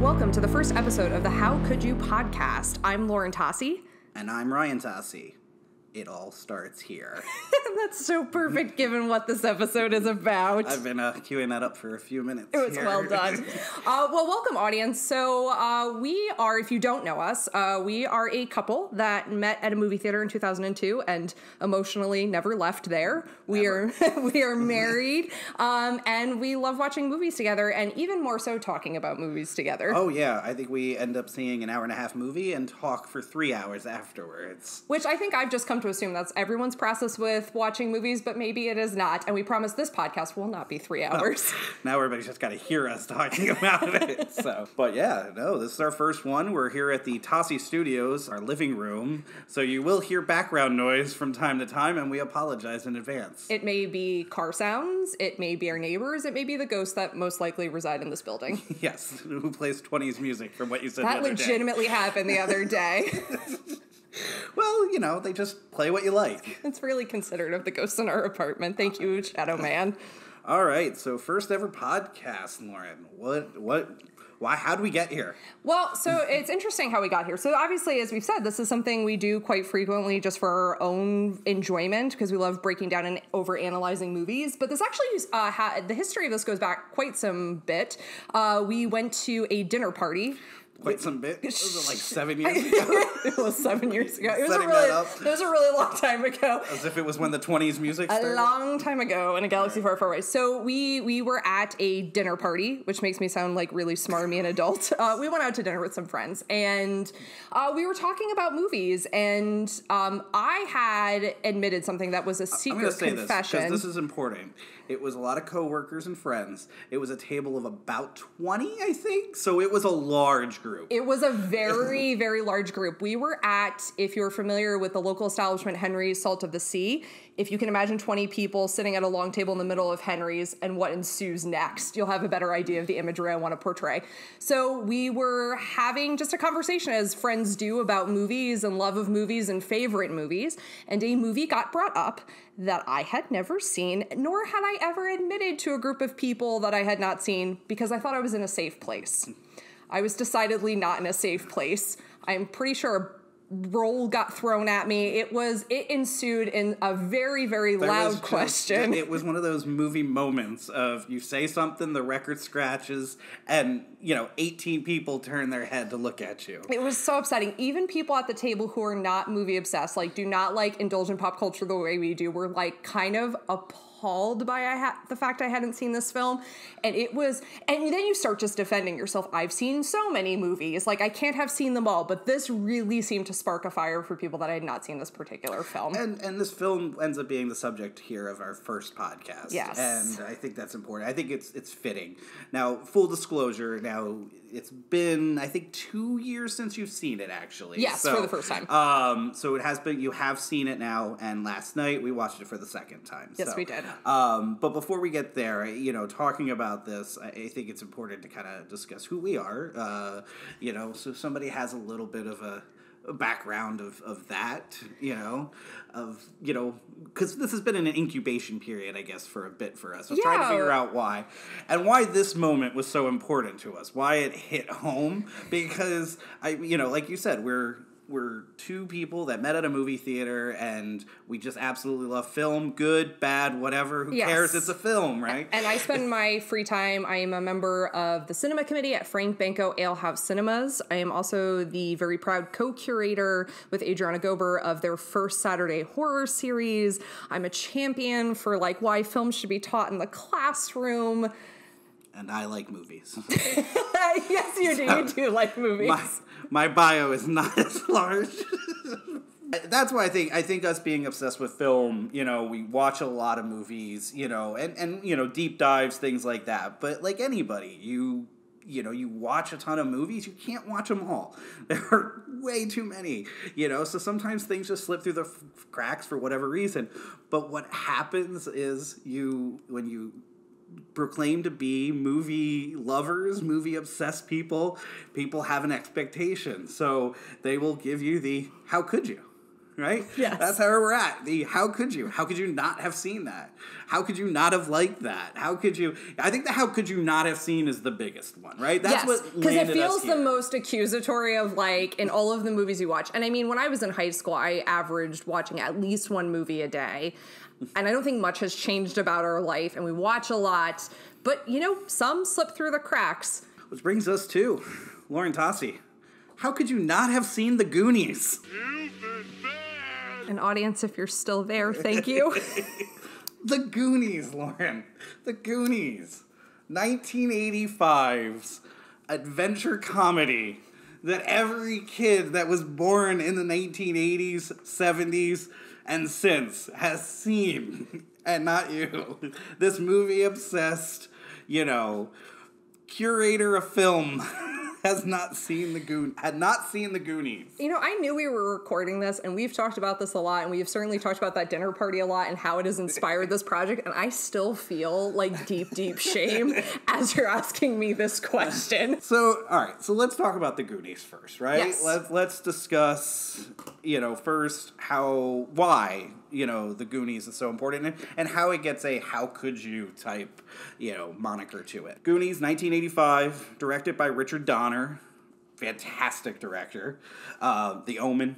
welcome to the first episode of the How Could You podcast. I'm Lauren Tocci. And I'm Ryan Tocci. It all starts here. That's so perfect given what this episode is about. I've been queuing that up for a few minutes. It was well done. Well, welcome, audience. So we are, if you don't know us, we are a couple that met at a movie theater in 2002 and emotionally never left there. We are married, and we love watching movies together, and even more so talking about movies together. Oh, yeah. I think we end up seeing an hour and a half movie and talk for 3 hours afterwards. Which I think I've just come to assume that's everyone's process with watching movies, but maybe it is not. And we promise this podcast will not be 3 hours. Now everybody's just got to hear us talking about it. But yeah, no, this is our first one. We're here at the Tocci Studios, our living room. So you will hear background noise from time to time, and we apologize in advance. It may be car sounds. It may be our neighbors. It may be the ghosts that most likely reside in this building. Yes, who plays 20s music from what you said that the other legitimately day. happened the other day. Well, you know, they just play what you like. It's really considerate of the ghosts in our apartment. Thank you, Shadow Man. All right, so first ever podcast, Lauren. Why, how'd we get here? Well, so it's interesting how we got here. So obviously, as we've said, this is something we do quite frequently just for our own enjoyment because we love breaking down and overanalyzing movies. But this actually, the history of this goes back quite some bit. We went to a dinner party. Quite some bit. Was it like 7 years ago? It was 7 years ago. It was a really long time ago. As if it was when the 20s music started? A long time ago in a galaxy far, far away. So we were at a dinner party, which makes me sound like really smarmy and adult. We went out to dinner with some friends, and we were talking about movies, and I had admitted something that was a secret confession. This, because this is important. It was a lot of coworkers and friends. It was a table of about 20, I think. So it was a large group. It was a very, very large group. We were at, if you're familiar with the local establishment, Henry's Salt of the Sea, if you can imagine 20 people sitting at a long table in the middle of Henry's and what ensues next, you'll have a better idea of the imagery I want to portray. So we were having just a conversation as friends do about movies and love of movies and favorite movies, and a movie got brought up that I had never seen, nor had I ever admitted to a group of people that I had not seen because I thought I was in a safe place. I was decidedly not in a safe place. I'm pretty sure a roll got thrown at me. It ensued in a very, very loud question. It was one of those movie moments of you say something, the record scratches, and 18 people turn their head to look at you. It was so upsetting. Even people at the table who are not movie obsessed, like do not like indulge in pop culture the way we do, were like kind of appalled by the fact I hadn't seen this film. And then you start just defending yourself. I've seen so many movies. Like, I can't have seen them all, but this really seemed to spark a fire for people that I had not seen this particular film. And this film ends up being the subject here of our first podcast. Yes. And I think that's important. I think it's fitting. Now, full disclosure, it's been, I think, 2 years since you've seen it, actually. Yes, for the first time. So it has been, you have seen it now, and last night we watched it for the second time. Yes, we did. But before we get there, talking about this, I think it's important to kind of discuss who we are. So somebody has a little bit of a background of that, because this has been in an incubation period, I guess, for a bit for us. We're trying to figure out why, and why this moment was so important to us, why it hit home, because like you said, we're two people that met at a movie theater, and we just absolutely love film, good, bad, whatever. Who cares? It's a film, right? And I spend my free time. I am a member of the cinema committee at Frank Banco Ale House Cinemas. I am also the very proud co-curator with Adriana Gober of their first Saturday horror series. I'm a champion for why film should be taught in the classroom. And I like movies. Yes, you do. You do like movies. My bio is not as large. That's why I think us being obsessed with film, we watch a lot of movies, and deep dives, things like that. But like anybody, you watch a ton of movies, you can't watch them all. There are way too many, so sometimes things just slip through the cracks for whatever reason. But what happens is when you proclaim to be movie lovers, movie obsessed people have an expectation. So they will give you the, how could you? right? Yes. That's where we're at. How could you? How could you not have seen that? How could you not have liked that? How could you? I think the how could you not have seen is the biggest one, right? That's what because it landed feels us here. the most accusatory of like in all of the movies you watch. And I mean, when I was in high school, I averaged watching at least one movie a day. And I don't think much has changed about our life, and we watch a lot. But, you know, some slip through the cracks. Which brings us to Lauren Tocci. How could you not have seen the Goonies? An audience, if you're still there, thank you. The Goonies, Lauren. The Goonies. 1985's adventure comedy that every kid that was born in the 1980s, 70s, and since has seen. And not you. This movie-obsessed, curator of film had not seen the Goonies. You know, I knew we were recording this, and we've talked about this a lot, and we've certainly talked about that dinner party a lot and how it has inspired this project, and I still feel like deep, deep shame as you're asking me this question. So, all right, so let's talk about the Goonies first, right? Yes. Let's discuss, first why, the Goonies is so important and how it gets a how could you type, moniker to it. Goonies, 1985, directed by Richard Donner. Fantastic director. The Omen,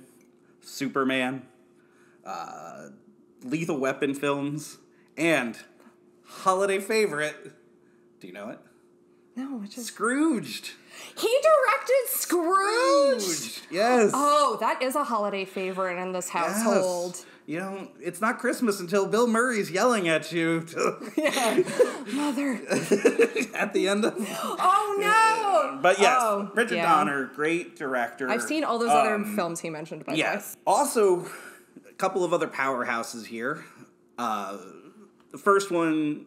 Superman, Lethal Weapon films, and holiday favorite. Do you know it? No, it's just... Scrooged. He directed Scrooge! Yes. Oh, that is a holiday favorite in this household. Yes. It's not Christmas until Bill Murray's yelling at you. Yeah. Mother. At the end of... Oh, no! But yes, Richard Donner, great director. I've seen all those other films he mentioned, by the way. Yes. Also, a couple of other powerhouses here. The first one,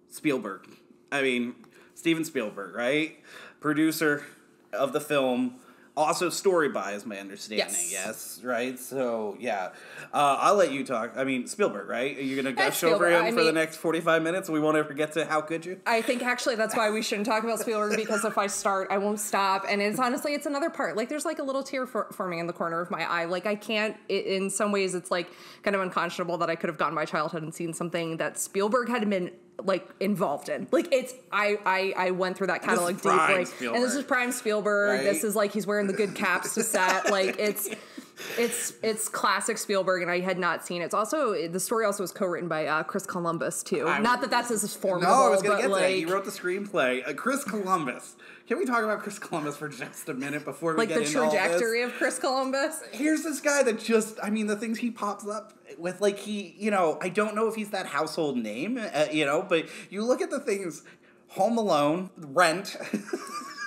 Spielberg. I mean, Steven Spielberg, right? Producer of the film. Also story by, is my understanding. Yes, right? So, yeah. I'll let you talk. I mean, Spielberg, right? Are you going to gush over him for the next 45 minutes? We won't ever get to how could you? I think, actually, that's why we shouldn't talk about Spielberg, because if I start, I won't stop. And it's honestly, it's another part. Like, there's like a little tear forming in the corner of my eye. Like, I can't, in some ways, it's like kind of unconscionable that I could have gone my childhood and seen something that Spielberg had been like involved in. Like, it's I went through that catalog deeply, and this is prime Spielberg. Right? This is like he's wearing the good caps to set. Like, it's classic Spielberg, and I had not seen it. It's also, the story also was co-written by Chris Columbus too. Not that that's as formidable. No, I was going to get like, to that. He wrote the screenplay. Chris Columbus. Can we talk about Chris Columbus for just a minute before we get into all this? Like the trajectory of Chris Columbus? Here's this guy that just, I mean, the things he pops up with, like, he, I don't know if he's that household name, but you look at the things, Home Alone, Rent.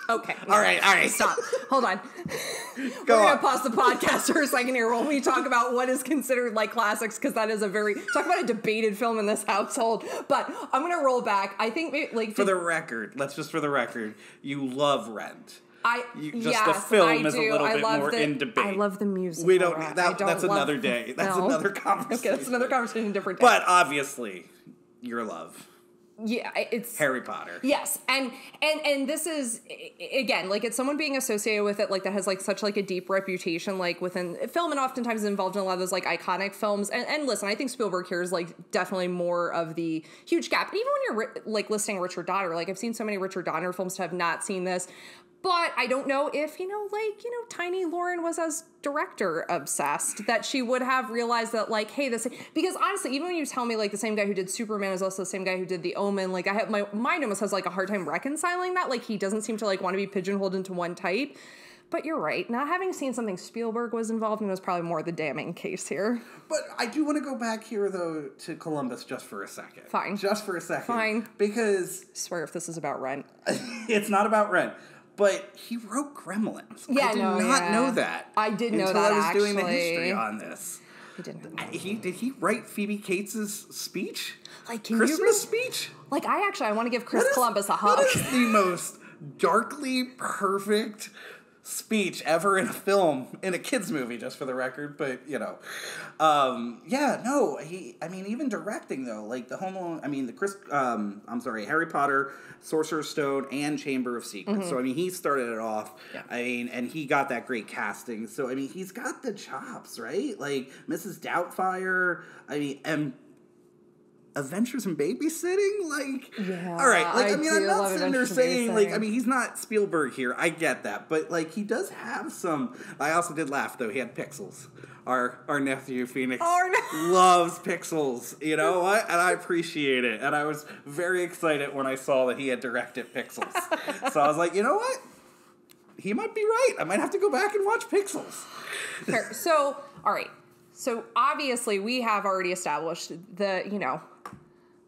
Okay. All right. Stop. Hold on. We're going to pause the podcast for a second here while we talk about what is considered like classics, because that is talk about a debated film in this household. But I'm going to roll back. I think maybe, for the record, you love Rent. The film is a little bit more in debate. I love the music. We don't. That's another day. That's another conversation. Okay, that's another conversation, different day. But obviously, your love. Yeah, it's Harry Potter. Yes, and this is, again, like, it's someone being associated with it, like, that has like such like a deep reputation, like, within film, and oftentimes involved in a lot of those like iconic films. And listen, I think Spielberg here is like definitely more of the huge gap. And even when you're like listing Richard Donner, like, I've seen so many Richard Donner films to have not seen this. But I don't know if, tiny Lauren was as director obsessed that she would have realized that, like, hey, because honestly, even when you tell me, like, the same guy who did Superman is also the same guy who did The Omen, like, I have, my mind almost has, like, a hard time reconciling that. Like, he doesn't seem to, like, want to be pigeonholed into one type. But you're right. Not having seen something Spielberg was involved in was probably more the damning case here. But I do want to go back here, though, to Columbus just for a second. Fine. Just for a second. Fine. Because... I swear if this is about Rent. It's not about Rent. But he wrote Gremlins. Yeah, I did not know that. I did know that, until I was doing the actually. history on this. I didn't know. Did he write Phoebe Cates' speech? Like, Christmas speech? Like, I want to give Chris Columbus a hug. That is the most darkly perfect speech ever in a film, in a kid's movie, just for the record, but, you know. Even directing, though, like, the Home Alone, Harry Potter, Sorcerer's Stone, and Chamber of Secrets. Mm-hmm. So, I mean, he started it off, and he got that great casting. So, I mean, he's got the chops, right? Like, Mrs. Doubtfire, and Adventures in Babysitting, like, all right, like, I'm not sitting there saying, like, he's not Spielberg here, I get that, but, like, he does have some. I also did laugh, though, he had Pixels. Our nephew Phoenix loves Pixels, you know what, and I appreciate it, and I was very excited when I saw that he had directed Pixels. So I was like, you know what, he might be right, I might have to go back and watch Pixels. Fair. So, all right, so obviously we have already established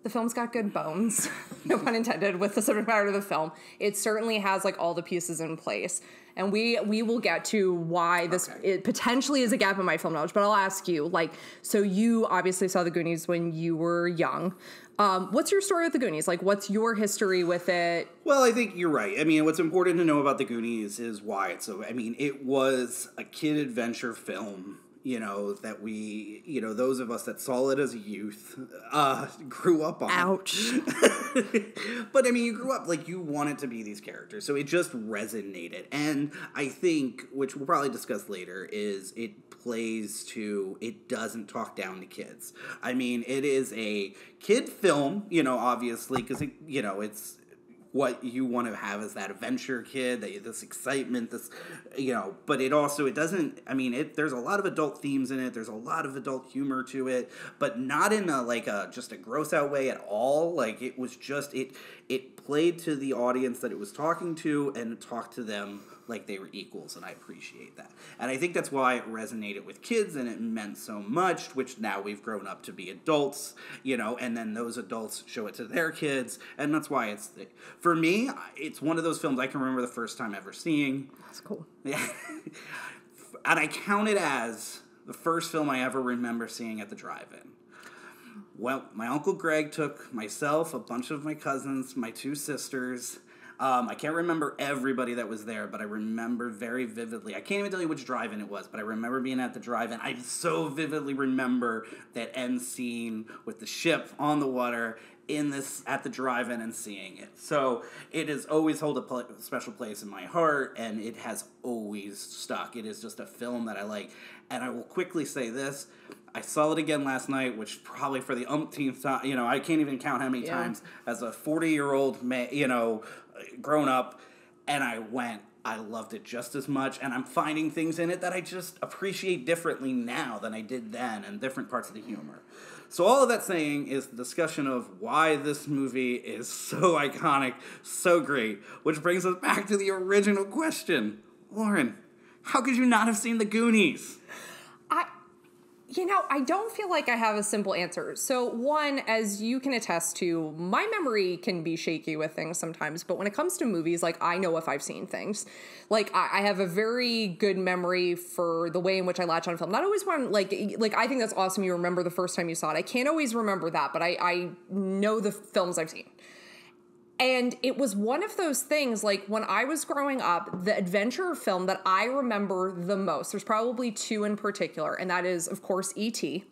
the film's got good bones, no pun intended, with the subject matter of the film. It certainly has, like, all the pieces in place. And we will get to why it potentially is a gap in my film knowledge. But I'll ask you, like, so you obviously saw the Goonies when you were young. What's your story with the Goonies? Like, what's your history with it? Well, I think you're right. I mean, what's important to know about the Goonies is why it's so... I mean, it was a kid adventure film, you know, that we, you know, those of us that saw it as a youth, grew up on. Ouch. But, I mean, you grew up, like, you wanted to be these characters, so it just resonated. And I think, which we'll probably discuss later, is it plays to, it doesn't talk down to kids. I mean, it is a kid film, you know, obviously, because, you know, it's what you want to have as that adventure kid, this excitement, this, you know, but it also, it doesn't, I mean, there's a lot of adult themes in it, there's a lot of adult humor to it, but not in just a gross out way at all. Like, it was just, it played to the audience that it was talking to and talked to them like they were equals, and I appreciate that. And I think that's why it resonated with kids, and it meant so much, which now we've grown up to be adults, you know, and then those adults show it to their kids, and that's why for me, it's one of those films I can remember the first time ever seeing. That's cool. Yeah. And I count it as the first film I ever remember seeing at the drive-in. Well, my Uncle Greg took myself, a bunch of my cousins, my two sisters. I can't remember everybody that was there, but I remember very vividly. I can't even tell you which drive-in it was, but I remember being at the drive-in. I so vividly remember that end scene with the ship on the water at the drive-in and seeing it. So it has always held a special place in my heart, and it has always stuck. It is just a film that I like. And I will quickly say this. I saw it again last night, which probably for the umpteenth time, you know, I can't even count how many times, as a 40-year-old, you know, grown up, and I loved it just as much, and I'm finding things in it that I just appreciate differently now than I did then, and different parts of the humor. So all of that saying is the discussion of why this movie is so iconic, so great, which brings us back to the original question. Lauren, how could you not have seen the Goonies? I don't feel like I have a simple answer. So one, as you can attest to, my memory can be shaky with things sometimes, but when it comes to movies, like, I know if I've seen things. Like, I have a very good memory for the way in which I latch on film. Not always when, like I think that's awesome you remember the first time you saw it. I can't always remember that, but I know the films I've seen. And it was one of those things, like, when I was growing up, the adventure film that I remember the most, there's probably two in particular, and that is, of course, E.T.,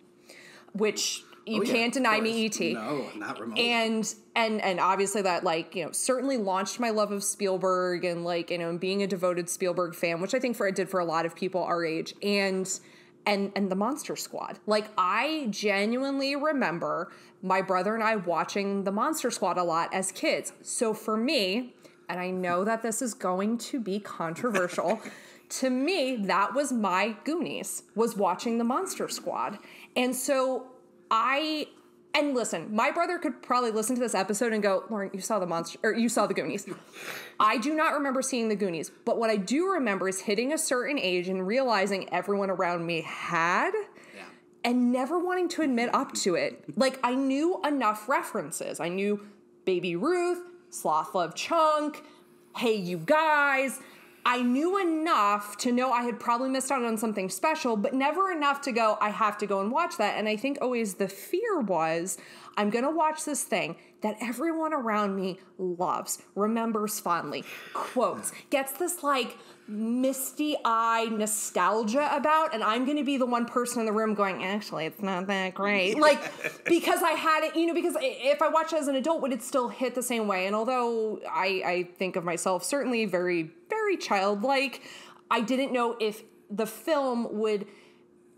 which you can't deny me E.T. No, not remotely. And obviously that, like, you know, certainly launched my love of Spielberg and, like, you know, being a devoted Spielberg fan, which I think it did for a lot of people our age, and the Monster Squad. Like, I genuinely remember my brother and I watching the Monster Squad a lot as kids. So for me, and I know that this is going to be controversial, to me, that was my Goonies, was watching the Monster Squad. And so and listen, my brother could probably listen to this episode and go, Lauren, you saw the Goonies. I do not remember seeing the Goonies, but what I do remember is hitting a certain age and realizing everyone around me had, and never wanting to admit up to it. Like, I knew enough references. I knew Baby Ruth, Sloth Love Chunk, Hey You Guys. I knew enough to know I had probably missed out on something special, but never enough to go, I have to go and watch that. And I think always the fear was, I'm going to watch this thing. that everyone around me loves, remembers fondly, quotes, gets this like misty-eyed nostalgia about, and I'm going to be the one person in the room going, actually, it's not that great. Like, because I had it, because if I watched it as an adult, would it still hit the same way? And although I think of myself certainly very, very childlike, I didn't know if the film would,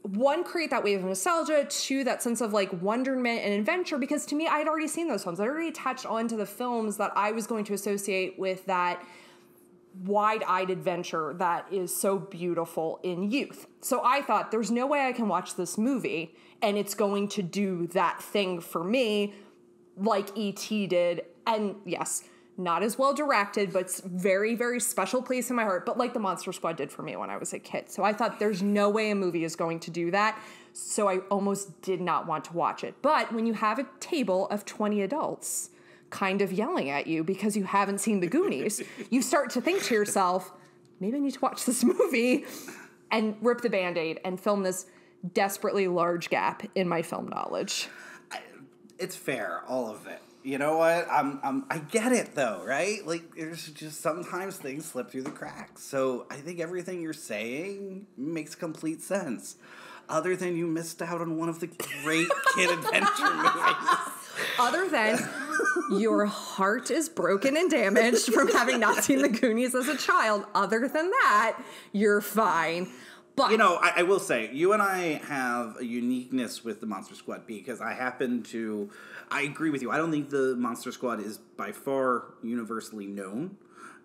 one, create that wave of nostalgia, two, that sense of like wonderment and adventure, because to me, I had already seen those films. I'd already attached onto the films that I was going to associate with that wide-eyed adventure that is so beautiful in youth. So I thought, there's no way I can watch this movie and it's going to do that thing for me like E.T. did. And yes, not as well directed, but very, very special place in my heart, but like the Monster Squad did for me when I was a kid. So I thought, there's no way a movie is going to do that. So I almost did not want to watch it. But when you have a table of 20 adults kind of yelling at you because you haven't seen the Goonies, you start to think to yourself, maybe I need to watch this movie, and rip the Band-Aid and film this desperately large gap in my film knowledge. It's fair, all of it. You know what? I get it though, right? Like, there's just sometimes things slip through the cracks. So I think everything you're saying makes complete sense. Other than you missed out on one of the great kid adventure movies. Other than your heart is broken and damaged from having not seen the Goonies as a child. Other than that, you're fine. But I will say, you and I have a uniqueness with the Monster Squad because I agree with you. I don't think the Monster Squad is by far universally known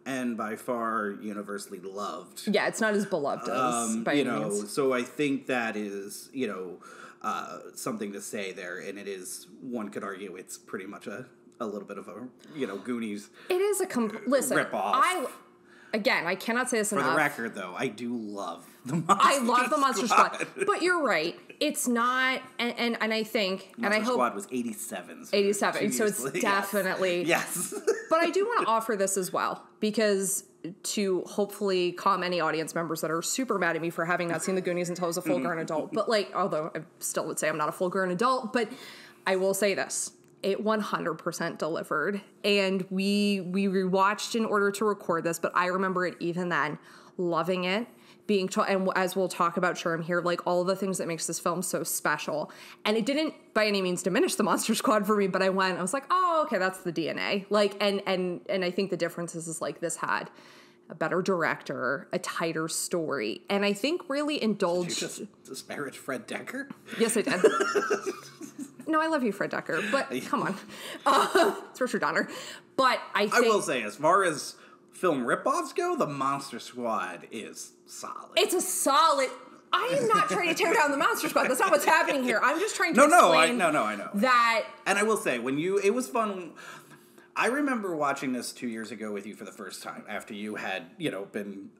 and by far universally loved. Yeah, it's not as beloved as by any means. So I think that is, something to say there, and it is, one could argue it's pretty much a little bit of a, Goonies. It is a listen, rip-off. Again, I cannot say this enough. For the record, though, I do love the Monster Squad. I love the Monster Squad. But you're right. It's not, and I think, Monster and I hope... Squad was 87. 87, so it's definitely... Yes. But I do want to offer this as well, because to hopefully calm any audience members that are super mad at me for having not seen the Goonies until I was a full-grown adult. But although I still would say I'm not a full-grown adult, but I will say this. It 100% delivered, and we rewatched in order to record this, but I remember it even then, loving it, being and as we'll talk about Sherm here, like all of the things that makes this film so special. And it didn't by any means diminish the Monster Squad for me, but I was like, oh, okay, that's the DNA. Like, and I think the difference is like this had a better director, a tighter story, and I think really indulged. Did you just disparage Fred Decker? Yes, I did. No, I love you, Fred Decker, but come on. It's Richard Donner. But I will say, as far as film ripoffs go, the Monster Squad is solid. It's a solid... I am not trying to tear down the Monster Squad. That's not what's happening here. I'm just trying to explain... I know. That... And I will say, it was fun... I remember watching this 2 years ago with you for the first time, after you had, been...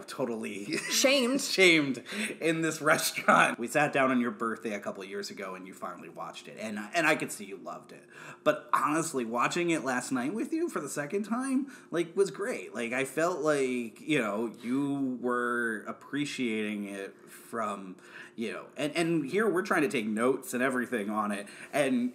totally shamed in this restaurant. We sat down on your birthday a couple of years ago and you finally watched it. And I could see you loved it. But honestly, watching it last night with you for the second time, was great. I felt like, you were appreciating it from, and here we're trying to take notes and everything on it. And,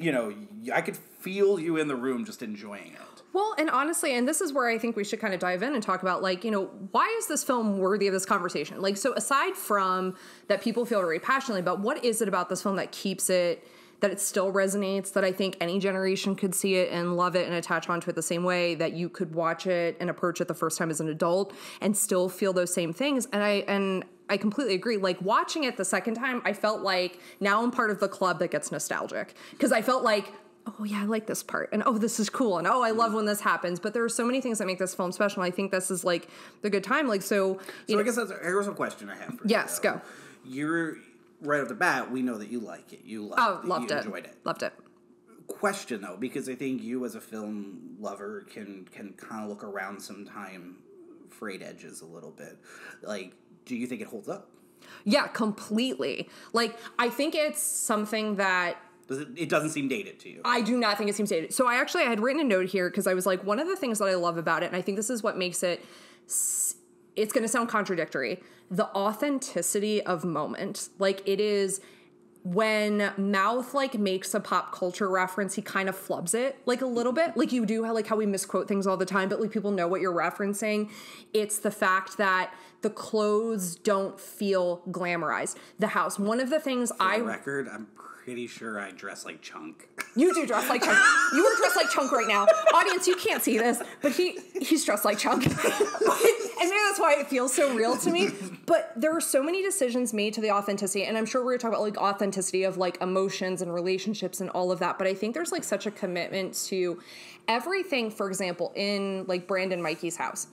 I could feel you in the room just enjoying it. Well, and honestly, and this is where I think we should kind of dive in and talk about, why is this film worthy of this conversation? So aside from that people feel very passionately about, what is it about this film that keeps it, that it still resonates, that I think any generation could see it and love it and attach onto it the same way, that you could watch it and approach it the first time as an adult and still feel those same things. And I completely agree. Watching it the second time, I felt like now I'm part of the club that gets nostalgic, because I felt like, oh, yeah, I like this part. And, oh, this is cool. And, oh, I love when this happens. But there are so many things that make this film special. And I think this is, the good time. So I guess here's a question I have for you. Yes, go. You're, right off the bat, we know that you like it. You loved it. Enjoyed it. Loved it. Question, though, because I think you as a film lover can kind of look around sometime frayed edges a little bit. Do you think it holds up? Yeah, completely. I think it's something that... It doesn't seem dated to you. I do not think it seems dated. So I had written a note here because I was like, one of the things that I love about it, and I think this is what makes it, it's going to sound contradictory, the authenticity of moment. It is when Mouth like makes a pop culture reference, he kind of flubs it like a little bit. Like you do like how we misquote things all the time, but like people know what you're referencing. It's the fact that the clothes don't feel glamorized. The house. One of the things For the record, I'm pretty sure I dress like Chunk. You do dress like Chunk. You are dressed like Chunk right now. Audience, you can't see this, but he's dressed like Chunk. And maybe that's why it feels so real to me. But there are so many decisions made to the authenticity, and I'm sure we're going to talk about like authenticity of like emotions and relationships and all of that, but I think there's like such a commitment to everything. For example, in like Brandon Mikey's house,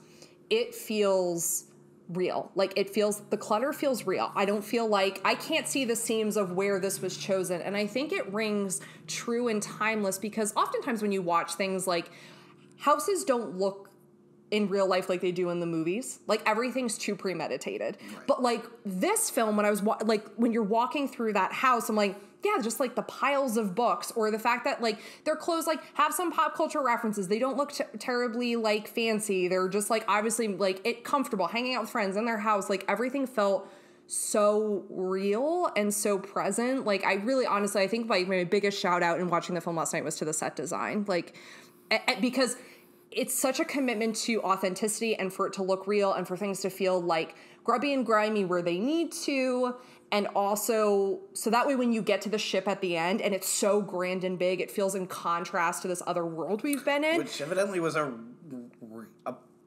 it feels real. Like the clutter feels real. I don't feel like I can't see the seams of where this was chosen. And I think it rings true and timeless because oftentimes when you watch things like houses don't look in real life like they do in the movies. Like everything's too premeditated. Right. But like this film, when I was when you're walking through that house, I'm like, yeah, just like the piles of books or the fact that like their clothes like have some pop culture references. They don't look terribly like fancy. They're just like obviously like comfortable hanging out with friends in their house. Like everything felt so real and so present. Like I really honestly, I think like my biggest shout out in watching the film last night was to the set design. Like because it's such a commitment to authenticity and for it to look real and for things to feel like grubby and grimy where they need to. And also, so that way when you get to the ship at the end and it's so grand and big, it feels in contrast to this other world we've been in. Which evidently was a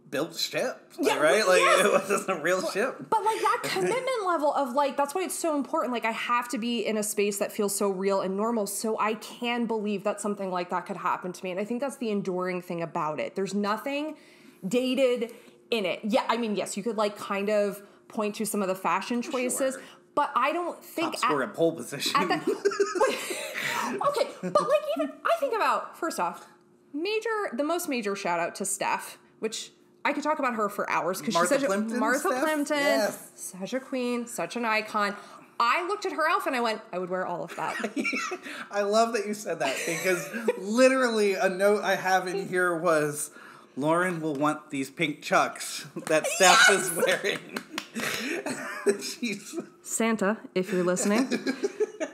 built ship, yeah, right? Like it wasn't a real ship. But like that commitment level of like, that's why it's so important. Like I have to be in a space that feels so real and normal so I can believe that something like that could happen to me. And I think that's the enduring thing about it. There's nothing dated in it. Yeah, I mean, yes, you could like kind of point to some of the fashion choices, sure. But I don't think top scorer at pole position. Okay, but like even I think about first off, the most major shout out to Steph, which I could talk about her for hours because she's such a Martha Plimpton, yes. Such a queen, such an icon. I looked at her outfit and I went, I would wear all of that. I love that you said that because literally a note I have in here was Lauren will want these pink chucks that Steph is wearing. Santa, if you're listening,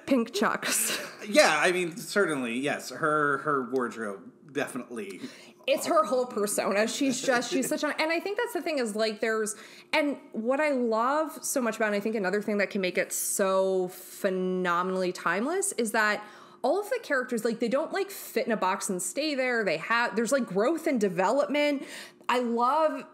pink chucks. Yeah, I mean, certainly, yes. Her wardrobe, definitely. It's her whole persona. She's such an, and I think that's the thing is like and what I love so much about, and I think another thing that can make it so phenomenally timeless is that all of the characters, like they don't like fit in a box and stay there. There's like growth and development. I love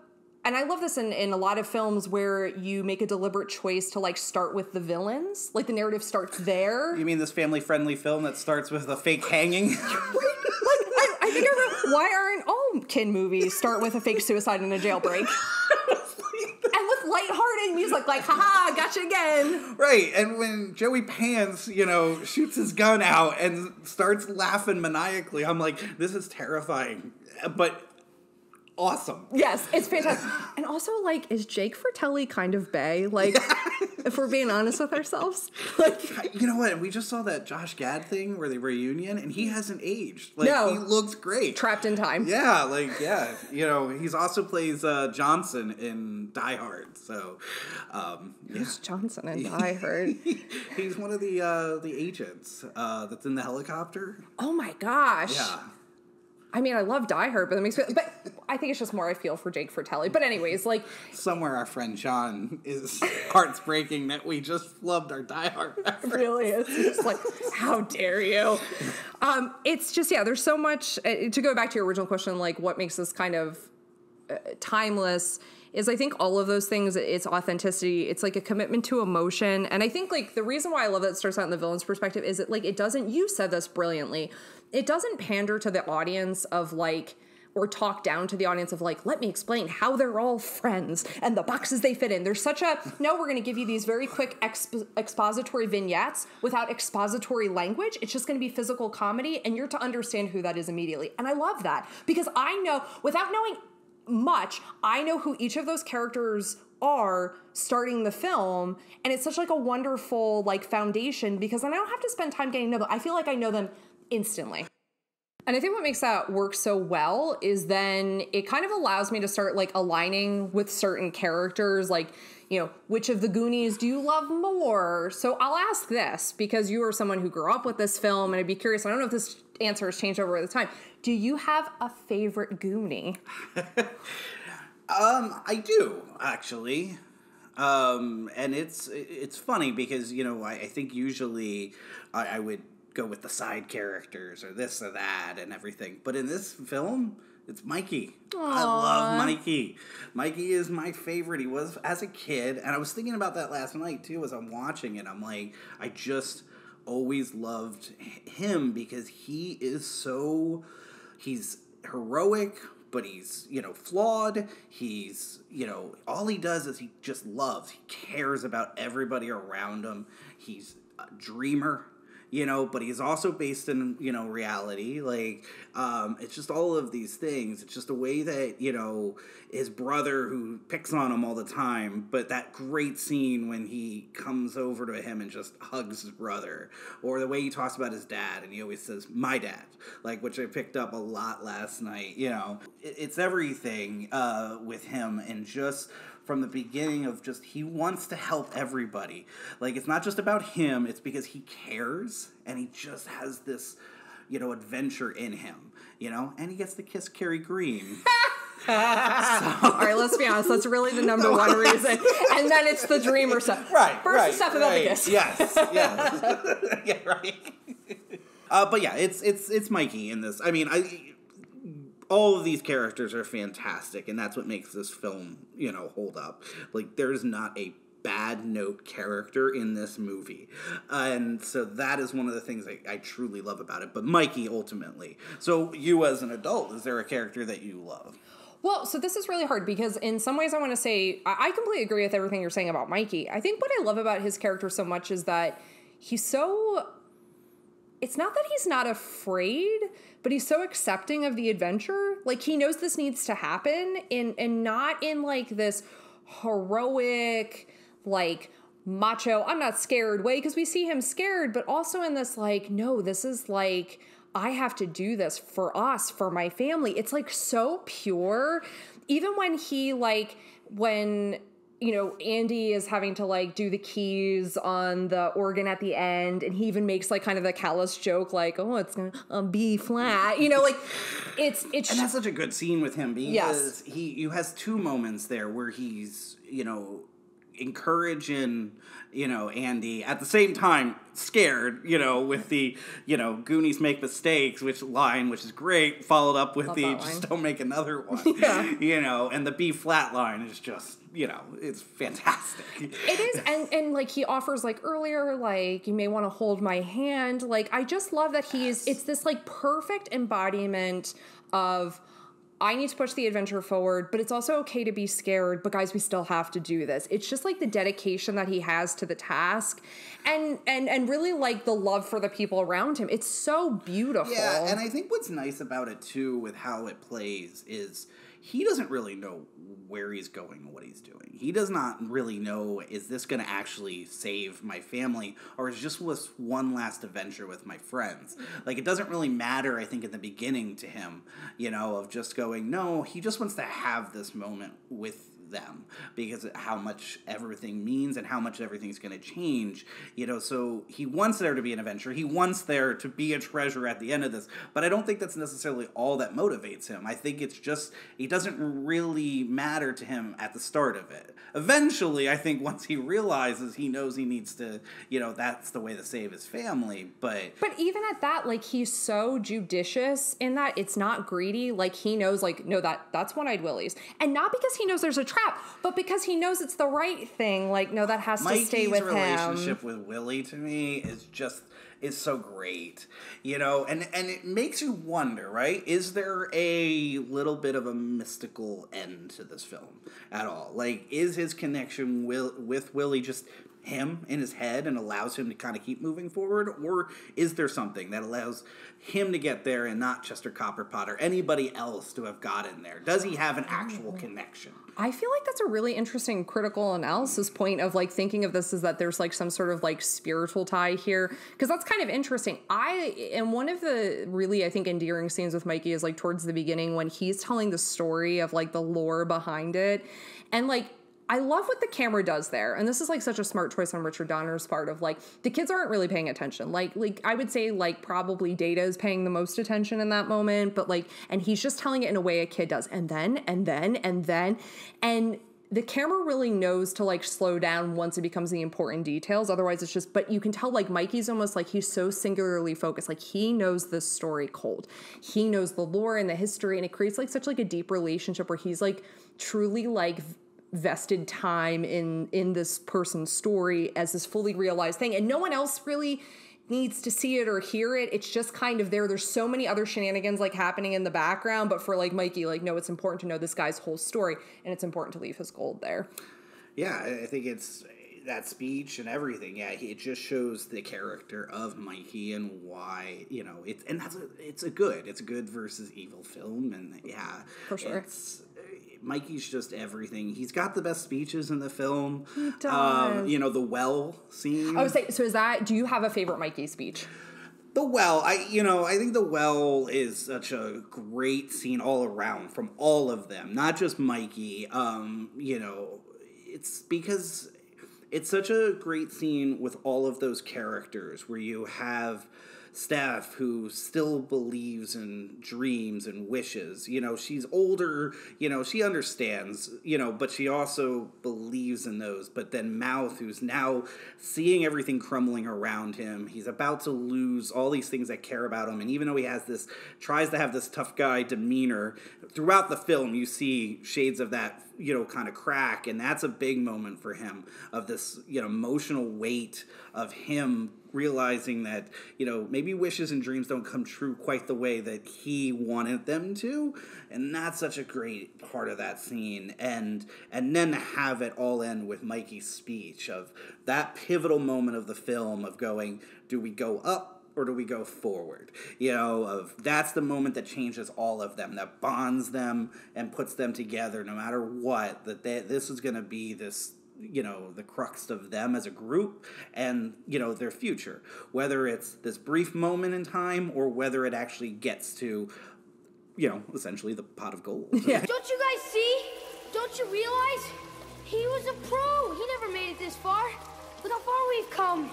this in a lot of films where you make a deliberate choice to like start with the villains. Like the narrative starts there. You mean this family-friendly film that starts with a fake hanging? I think I wrote, why aren't all kid movies start with a fake suicide and a jailbreak? And with lighthearted music, like, haha, gotcha again. Right, and when Joey Pants, shoots his gun out and starts laughing maniacally, I'm like, this is terrifying. But awesome. Yes, it's fantastic. And also, like, is Jake Fratelli kind of bae? Like, if we're being honest with ourselves. Like, you know what? We just saw that Josh Gad thing where they reunion, and he hasn't aged. Like, no. He looks great. Trapped in time. Yeah, he's also plays Johnson in Die Hard. So, Who's Johnson in Die Hard? He's one of the agents that's in the helicopter. Oh my gosh. Yeah. I mean, I love Die Hard, but I think it's just more I feel for Jake Fratelli. But anyways, like... Somewhere our friend Sean is heart's breaking that we just loved our Die Hard reference. Really is. It's like, how dare you? It's just, yeah, there's so much... to go back to your original question, like, what makes this kind of timeless is I think all of those things, it's authenticity, it's like a commitment to emotion. And I think like the reason why I love that it starts out in the villain's perspective is that like it doesn't, you said this brilliantly, it doesn't pander to the audience of like, or talk down to the audience of like, let me explain how they're all friends and the boxes they fit in. There's such a, no, we're going to give you these very quick expository vignettes without expository language. It's just going to be physical comedy and you're to understand who that is immediately. And I love that because I know, without knowing much, I know who each of those characters are starting the film, and it's such like a wonderful like foundation because then I don't have to spend time getting to know them. I feel like I know them instantly. And I think what makes that work so well is then it kind of allows me to start like aligning with certain characters. Like, which of the Goonies do you love more? So I'll ask this because you are someone who grew up with this film, and I'd be curious. I don't know if this answer has changed over the time. Do you have a favorite Goonie? I do, actually. And it's funny because, I think usually I would go with the side characters or this or that and everything. But in this film, it's Mikey. Aww. I love Mikey. Mikey is my favorite. He was as a kid. And I was thinking about that last night, too, as I'm watching it. I'm like, I just always loved him because he's heroic, but he's, flawed. He's, all he does is he just loves. He cares about everybody around him. He's a dreamer, but he's also based in, reality. Like, it's just all of these things. It's just a way that, his brother who picks on him all the time, but that great scene when he comes over to him and just hugs his brother, or the way he talks about his dad, and he always says, my dad, like, which I picked up a lot last night, it's everything, with him, and just from the beginning of just, he wants to help everybody. Like, it's not just about him, it's because he cares, and he just has this, adventure in him, and he gets to kiss Carrie Green. All right, let's be honest. That's really the number one reason. And then it's the dreamer stuff. Right. First stuff about the kiss. Yes. Yeah, right. But yeah, it's Mikey in this. I mean, all of these characters are fantastic, and that's what makes this film, hold up. Like, there's not a bad note character in this movie. And so that is one of the things I truly love about it. But Mikey, ultimately. So you as an adult, is there a character that you love? Well, so this is really hard because in some ways I want to say, I completely agree with everything you're saying about Mikey. I think what I love about his character so much is that it's not that he's not afraid, but he's so accepting of the adventure. Like, he knows this needs to happen and not in like this heroic, like macho, I'm not scared way, because we see him scared, but also in this like, no, this is like, I have to do this for us, for my family. It's like so pure. Even when he Andy is having to like do the keys on the organ at the end, and he even makes like kind of the callous joke like, oh, it's gonna B flat, like it's and that's such a good scene with him because he has two moments there where he's encouraging Andy, at the same time scared, with the, Goonies make mistakes, which is great, followed up with just don't make another one. Yeah. And the B flat line is just, it's fantastic. It is, and like he offers like earlier, like, you may want to hold my hand. Like, I just love that it's this like perfect embodiment of, I need to push the adventure forward, but it's also okay to be scared, but guys, we still have to do this. It's just like the dedication that he has to the task and really like the love for the people around him. It's so beautiful. Yeah, and I think what's nice about it too with how it plays is he doesn't really know where he's going and what he's doing. He does not really know, is this going to actually save my family, or is just was one last adventure with my friends? Like, it doesn't really matter, I think, in the beginning to him, of just going, no, he just wants to have this moment with them because of how much everything means and how much everything's going to change, so he wants there to be an adventure. He wants there to be a treasure at the end of this, but I don't think that's necessarily all that motivates him. I think it's just, it doesn't really matter to him at the start of it. Eventually, I think once he realizes, he knows he needs to, that's the way to save his family, but even at that, like, he's so judicious in that it's not greedy. Like, he knows, like, no, that's one-eyed Willie's, and not because he knows there's a trap, but because he knows it's the right thing. Like, no, that has to stay with him. Mikey's relationship with Willie, to me, is so great, and it makes you wonder, right? Is there a little bit of a mystical end to this film at all? Like, is his connection with Willie just him in his head and allows him to kind of keep moving forward? Or is there something that allows him to get there and not Chester Copperpot or anybody else to have gotten there? Does he have an actual connection? I feel like that's a really interesting critical analysis point of like thinking of this as that there's like some sort of like spiritual tie here, because that's kind of interesting. And one of the really, I think, endearing scenes with Mikey is like towards the beginning when he's telling the story of like the lore behind it. And like, I love what the camera does there. And this is like such a smart choice on Richard Donner's part of like, the kids aren't really paying attention. Like I would say like probably Data is paying the most attention in that moment, but like, and he's just telling it in a way a kid does. And then, and the camera really knows to like slow down once it becomes the important details. Otherwise it's just, but you can tell like Mikey's almost like he's so singularly focused. Like he knows this story cold. He knows the lore and the history, and it creates like such like a deep relationship where he's like truly like vested time in this person's story as this fully realized thing. And no one else really needs to see it or hear it. It's just kind of there. There's so many other shenanigans like happening in the background, but for like Mikey, like, no, it's important to know this guy's whole story, and it's important to leave his gold there. Yeah, I think it's that speech and everything. Yeah, it just shows the character of Mikey and why, you know, it's a good versus evil film, and yeah, for sure. Mikey's just everything. He's got the best speeches in the film. He does. You know, the well scene. I would say, so do you have a favorite Mikey speech? The well, I think the well is such a great scene all around from all of them, not just Mikey. You know, it's because it's such a great scene with all of those characters where you have Steph, who still believes in dreams and wishes. You know, she's older, you know, she understands, you know, but she also believes in those. But then Mouth, who's now seeing everything crumbling around him, he's about to lose all these things that care about him. And even though he tries to have this tough guy demeanor, throughout the film, you see shades of that, you know, kind of crack. And that's a big moment for him, of this, you know, emotional weight of him realizing that, you know, maybe wishes and dreams don't come true quite the way that he wanted them to. And that's such a great part of that scene. And then to have it all end with Mikey's speech, of that pivotal moment of the film of going, do we go up or do we go forward? You know, that's the moment that changes all of them, that bonds them and puts them together no matter what, that this is going to be this, you know, the crux of them as a group and, you know, their future. Whether it's this brief moment in time or whether it actually gets to, you know, essentially the pot of gold. Yeah. Don't you guys see? Don't you realize? He was a pro. He never made it this far. Look how far we've come.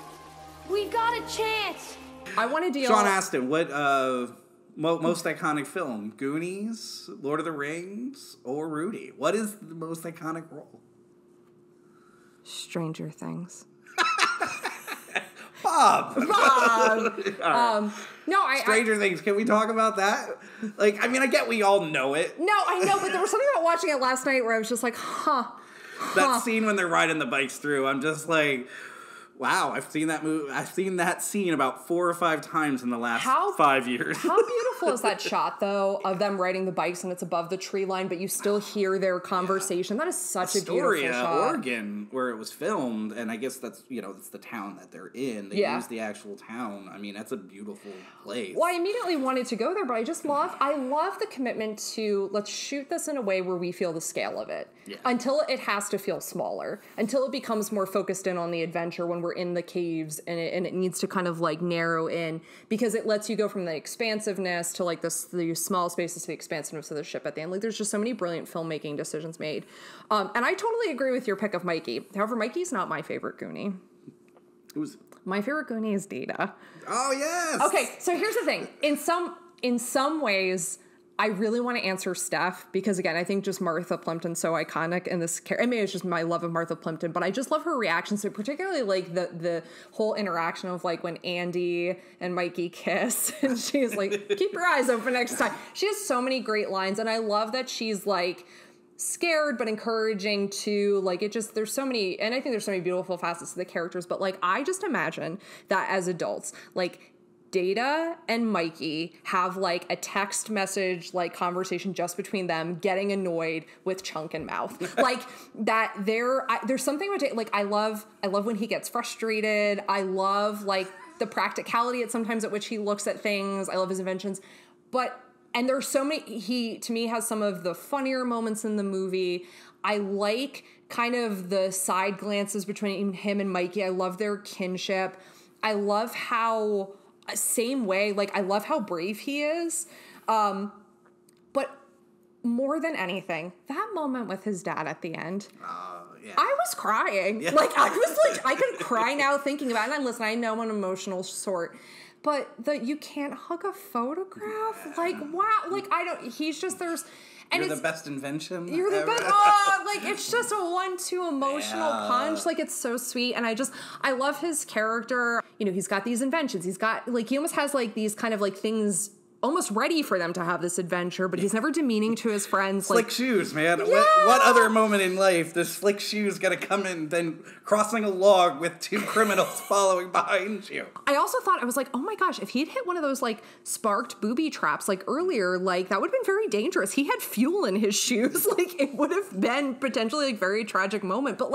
We've got a chance. I want to deal... Sean Astin, what most iconic film? Goonies, Lord of the Rings, or Rudy? What is the most iconic role? Stranger Things. Bob. No, Stranger Things. Can we talk about that? Like, I mean, I get we all know it. No, I know, but there was something about watching it last night where I was just like, That scene when they're riding the bikes through, I'm just like, wow, I've seen that movie. I've seen that scene about 4 or 5 times in the last 5 years. How beautiful is that shot, though, of them riding the bikes and it's above the tree line, but you still hear their conversation. That is such a beautiful shot. Oregon, where it was filmed, and I guess that's, you know, that's the town that they're in. They use the actual town. I mean, that's a beautiful place. Well, I immediately wanted to go there, but I love the commitment to, let's shoot this in a way where we feel the scale of it. Yeah. Until it has to feel smaller. Until it becomes more focused in on the adventure when we're in the caves, and it needs to kind of like narrow in, because it lets you go from the expansiveness to like the small spaces to the expansiveness of the ship at the end. Like, there's just so many brilliant filmmaking decisions made. And I totally agree with your pick of Mikey. However, Mikey's not my favorite Goonie. My favorite Goonie is Data. Oh, yes! Okay, so here's the thing. In some ways, I really want to answer Steph, because again, I think just Martha Plimpton's so iconic in this character. I mean, it's just my love of Martha Plimpton, but I just love her reactions to it, particularly like the whole interaction of like when Andy and Mikey kiss and she's like, keep your eyes open next time. She has so many great lines, and I love that she's like scared but encouraging too. Like, it just, there's so many, and I think there's so many beautiful facets to the characters, but like, I just imagine that as adults, like, Data and Mikey have like a text message like conversation just between them, getting annoyed with Chunk and Mouth. Like, that there's something about it, like I love when he gets frustrated. I love like the practicality at sometimes at which he looks at things. I love his inventions. And there's so many, he to me has some of the funnier moments in the movie. I like kind of the side glances between him and Mikey. I love their kinship. I love how same way, like, I love how brave he is. But more than anything, that moment with his dad at the end. Yeah. I was crying. Yeah. I could cry now thinking about it. And listen, I know I'm an emotional sort, but you can't hug a photograph. Yeah. Like, wow. He's just, and you're the best invention. You're the best. Oh, it's just a 1-2 emotional punch. It's so sweet. And I love his character. He's got these inventions. He's got, he almost has, these kind of, things almost ready for them to have this adventure, but he's never demeaning to his friends. Slick shoes, man. Yeah. What other moment in life does slick shoes gotta come in than crossing a log with 2 criminals following behind you? I also thought, I was like, oh my gosh, if he'd hit one of those sparked booby traps earlier, that would have been very dangerous. He had fuel in his shoes. It would have been potentially very tragic moment. But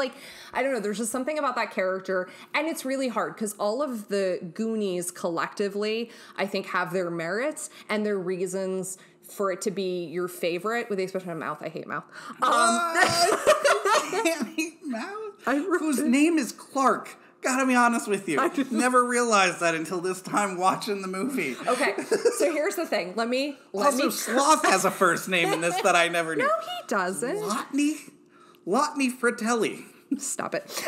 I don't know, there's just something about that character, and it's really hard because all of the Goonies collectively, I think, have their merits and their reasons for it to be your favorite, with the exception of Mouth. I hate Mouth. I can't hate Mouth. Whose name is Clark. Gotta be honest with you. Never realized that until this time watching the movie. Okay, so here's the thing. Let me. Sloth has a first name in this that I never knew. No, he doesn't. Lotney Fratelli. Stop it.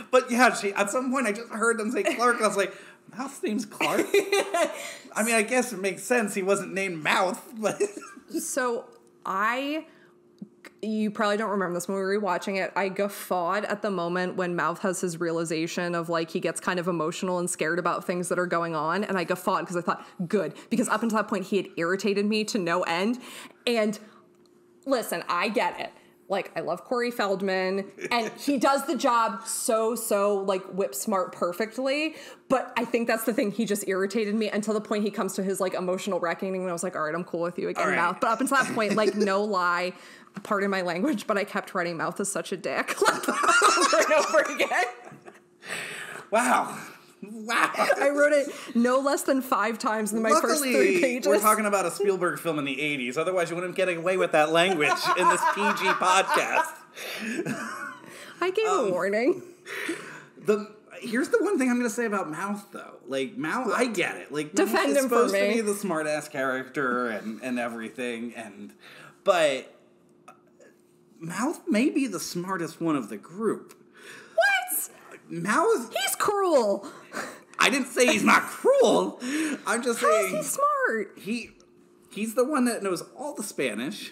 But yeah, at some point I just heard them say Clark, and I was like, Mouth's name's Clark? I mean, I guess it makes sense. He wasn't named Mouth, but... So you probably don't remember this when we were rewatching it. I guffawed at the moment when Mouth has his realization of he gets kind of emotional and scared about things that are going on. And I guffawed because I thought, good. Because up until that point, he had irritated me to no end. And listen, I get it. I love Corey Feldman, and he does the job so, whip smart perfectly. But I think that's the thing. He just irritated me until the point he comes to his, emotional reckoning, and I was like, all right, I'm cool with you again, right. Mouth. But up until that point, no lie, pardon my language, but I kept writing Mouth as such a dick, over and over again. Wow. I wrote it no less than 5 times in my first 3 pages. We're talking about a Spielberg film in the 80s. Otherwise, you wouldn't get away with that language in this PG podcast. I gave a warning. Here's the one thing I'm going to say about Mouth, though. Mouth, what? I get it. Defend Mouth is him for me. supposed to be the smart-ass character and everything, but Mouth may be the smartest one of the group. What? Mouth... He's cruel. I didn't say he's not cruel. I'm just saying... How is he smart? He's the one that knows all the Spanish.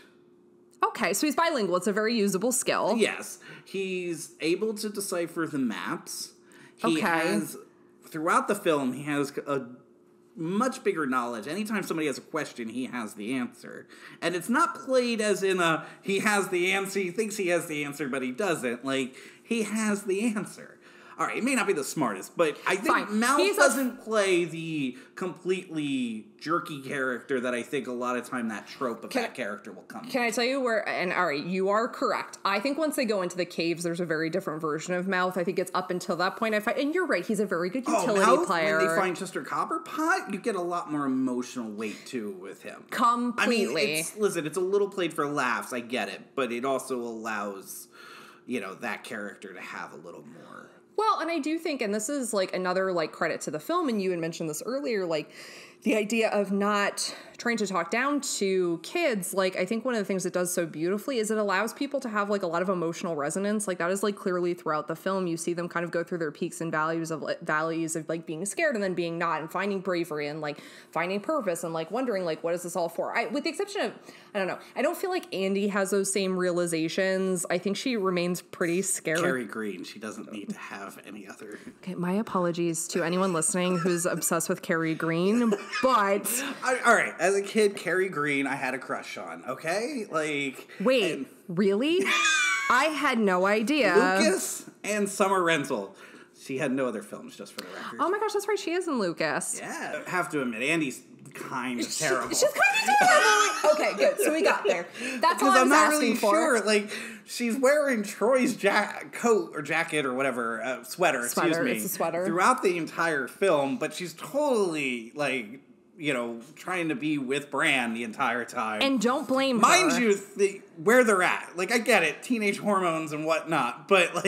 Okay, so he's bilingual. It's a very usable skill. Yes. He's able to decipher the maps. He okay. has... Throughout the film, he has a much bigger knowledge. Anytime somebody has a question, he has the answer. And it's not played as in he has the answer, he thinks he has the answer, but he doesn't. He has the answer. All right, it may not be the smartest, but I think Mouth doesn't play the completely jerky character that I think a lot of time that trope of that character will come. Can I tell you where, and all right, you are correct. I think once they go into the caves, there's a very different version of Mouth. I think it's up until that point. And you're right, he's a very good utility player. When they find Chester Copperpot, you get a lot more emotional weight, too, with him. Completely. I mean, it's a little played for laughs, I get it, but it also allows, that character to have a little more... Well, and I do think, and this is another credit to the film, and you had mentioned this earlier, the idea of not trying to talk down to kids. I think one of the things it does so beautifully is it allows people to have a lot of emotional resonance. That is clearly throughout the film. You see them kind of go through their peaks and valleys of being scared and then being not, and finding bravery and finding purpose and wondering what is this all for? With the exception of, I don't know, I don't feel like Andy has those same realizations. I think she remains pretty scared. Carrie Green, she doesn't need to have any other. Okay, my apologies to anyone listening who's obsessed with Carrie Green, but all right, as a kid, Carrie Green, I had a crush on. Okay, wait, really? I had no idea. Lucas and Summer Rental. She had no other films, just for the record. Oh my gosh, that's right. She is in Lucas. Yeah, I have to admit, Andy's kind of terrible. She's kind of terrible. Okay, good. So we got there. That's all I was asking for. I'm not really sure. She's wearing Troy's coat or jacket or whatever, sweater, excuse me. It's a sweater. Throughout the entire film, but she's totally, trying to be with Bran the entire time. And don't blame her. Mind you, where they're at. I get it, teenage hormones and whatnot, but,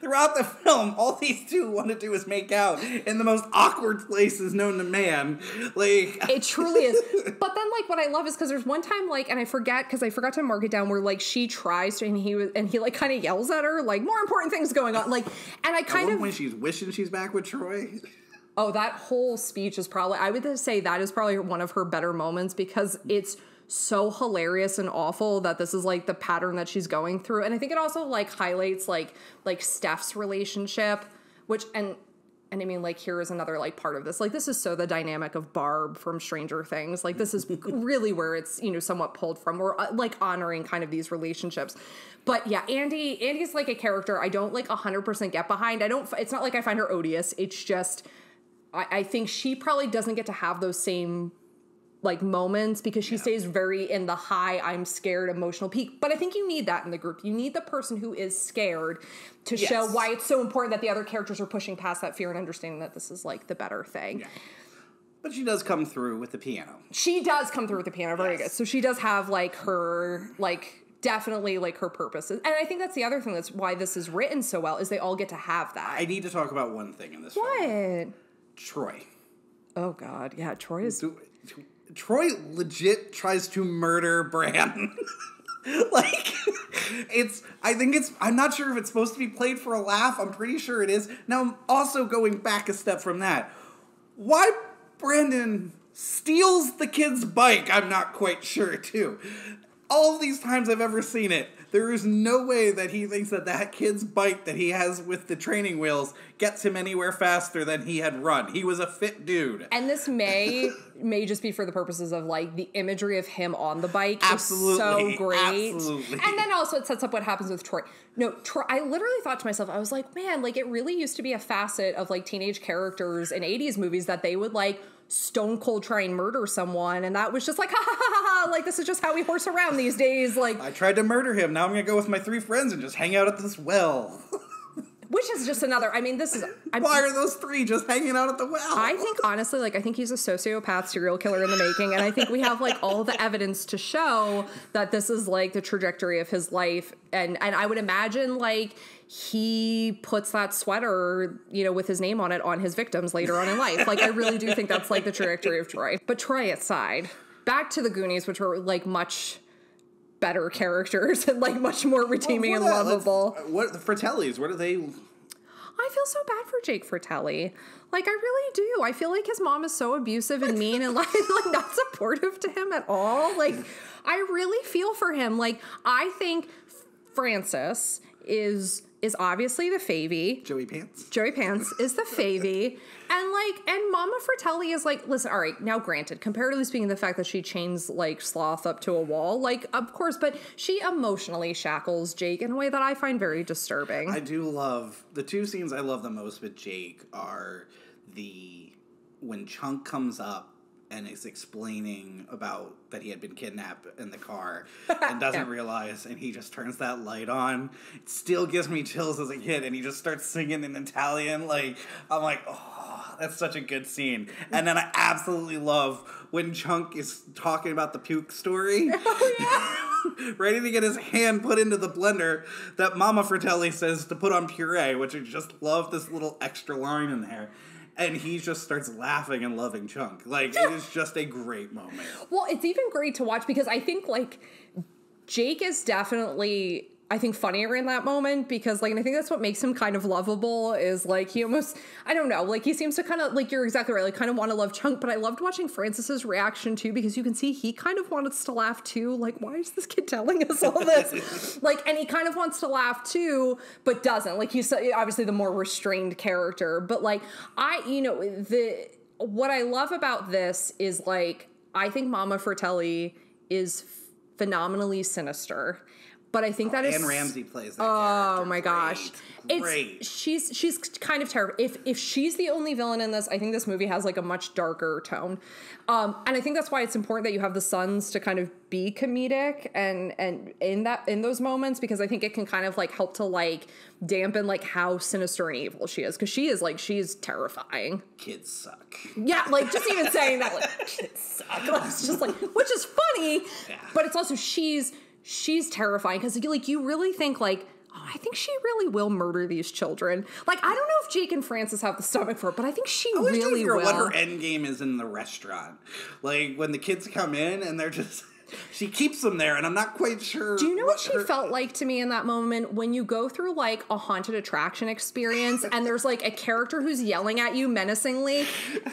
throughout the film, all these two want to do is make out in the most awkward places known to man. Like, it truly is. But then, like, what I love is because there's one time, like, and I forgot to mark it down, where like she tries to, and he like kind of yells at her, like, more important things going on, like, and I kind of, when she's wishing she's back with Troy. Oh, that whole speech is probably, I would say that is probably one of her better moments, because it's so hilarious and awful that this is like the pattern that she's going through. And I think it also like highlights like Steph's relationship, which, and I mean, like, here is another like part of this. Like, this is so the dynamic of Barb from Stranger Things. Like, this is really where it's, you know, somewhat pulled from. We're like honoring kind of these relationships. But yeah, Andy's like a character I don't like 100% get behind. It's not like I find her odious. It's just, I think she probably doesn't get to have those same like moments, because she stays very in the high, I'm scared emotional peak. But I think you need that in the group. You need the person who is scared to show why it's so important that the other characters are pushing past that fear and understanding that this is like the better thing. Yeah. But she does come through with the piano. She does come through with the piano. Very good. So she does have like her, like, definitely like her purposes. And I think that's the other thing that's why this is written so well, is they all get to have that. I need to talk about one thing in this film. What? Troy. Oh God. Yeah. Troy is... Troy legit tries to murder Bran. Like, I'm not sure if it's supposed to be played for a laugh. I'm pretty sure it is. Now, also going back a step from that, why Brandon steals the kid's bike, I'm not quite sure, too. All of these times I've ever seen it, there is no way that he thinks that kid's bike that he has with the training wheels gets him anywhere faster than he had run. He was a fit dude. And this may just be for the purposes of, like, the imagery of him on the bike. Absolutely. Is so great. Absolutely. And then also it sets up what happens with Troy. No, Troy, I literally thought to myself, I was like, man, like, it really used to be a facet of, like, teenage characters in 80s movies that they would, like, stone cold try and murder someone, and that was just like, ha ha ha ha, like, this is just how we horse around these days. Like, I tried to murder him, now I'm gonna go with my 3 friends and just hang out at this well. Which is just another, I mean, this is... Why are those 3 just hanging out at the well? I think, honestly, like, I think he's a sociopath serial killer in the making, and I think we have, like, all the evidence to show that this is, like, the trajectory of his life, and I would imagine, like, he puts that sweater, you know, with his name on it on his victims later on in life. Like, I really do think that's, like, the trajectory of Troy. But Troy aside, back to the Goonies, which were, like, much better characters and, like, much more redeeming and lovable. What the Fratellis, what are they... I feel so bad for Jake Fratelli. Like, I really do. I feel like his mom is so abusive and mean and, like not supportive to him at all. Like, I really feel for him. Like, I think Francis is obviously the favy. Joey Pants is the favy. And Mama Fratelli is like, listen, all right, now granted, comparatively speaking, the fact that she chains, like, Sloth up to a wall, like, of course, but she emotionally shackles Jake in a way that I find very disturbing. I do love, the 2 scenes I love the most with Jake are when Chunk comes up and is explaining about that he had been kidnapped in the car and doesn't realize, and he just turns that light on. It still gives me chills as a kid, and he just starts singing in Italian. Like, I'm like, oh, that's such a good scene. And then I absolutely love when Chunk is talking about the puke story. Oh, yeah. Ready to get his hand put into the blender that Mama Fratelli says to put on puree, which I just love this little extra line in there. And he just starts laughing and loving Chunk. Like, it is just a great moment. Well, it's even great to watch because I think, like, Jake is definitely, I think, funnier in that moment because, like, and I think that's what makes him kind of lovable is, like, he almost, I don't know, like, he seems to kind of, like, you're exactly right, like, kind of want to love Chunk, but I loved watching Francis's reaction, too, because you can see he kind of wants to laugh, too. Like, why is this kid telling us all this? Like, and he kind of wants to laugh, too, but doesn't. Like, he's obviously the more restrained character, but, like, what I love about this is, like, I think Mama Fratelli is phenomenally sinister. But I think that is... Anne Ramsey plays that character. Oh, my gosh. Great. She's kind of terrible. If she's the only villain in this, I think this movie has, like, a much darker tone. And I think that's why it's important that you have the sons to kind of be comedic and in those moments, because I think it can kind of, like, help to, like, dampen, like, how sinister and evil she is. Because she's terrifying. Kids suck. Yeah, like, just even saying that, like, kids suck. It's just, like, which is funny, but it's also she's terrifying because, like, you really think, like, I think she really will murder these children. Like, I don't know if Jake and Francis have the stomach for it, but I think she really will. What her end game is in the restaurant. Like, when the kids come in and they're just... She keeps them there, and I'm not quite sure. Do you know what she felt like to me in that moment? When you go through, like, a haunted attraction experience, and there's, like, a character who's yelling at you menacingly,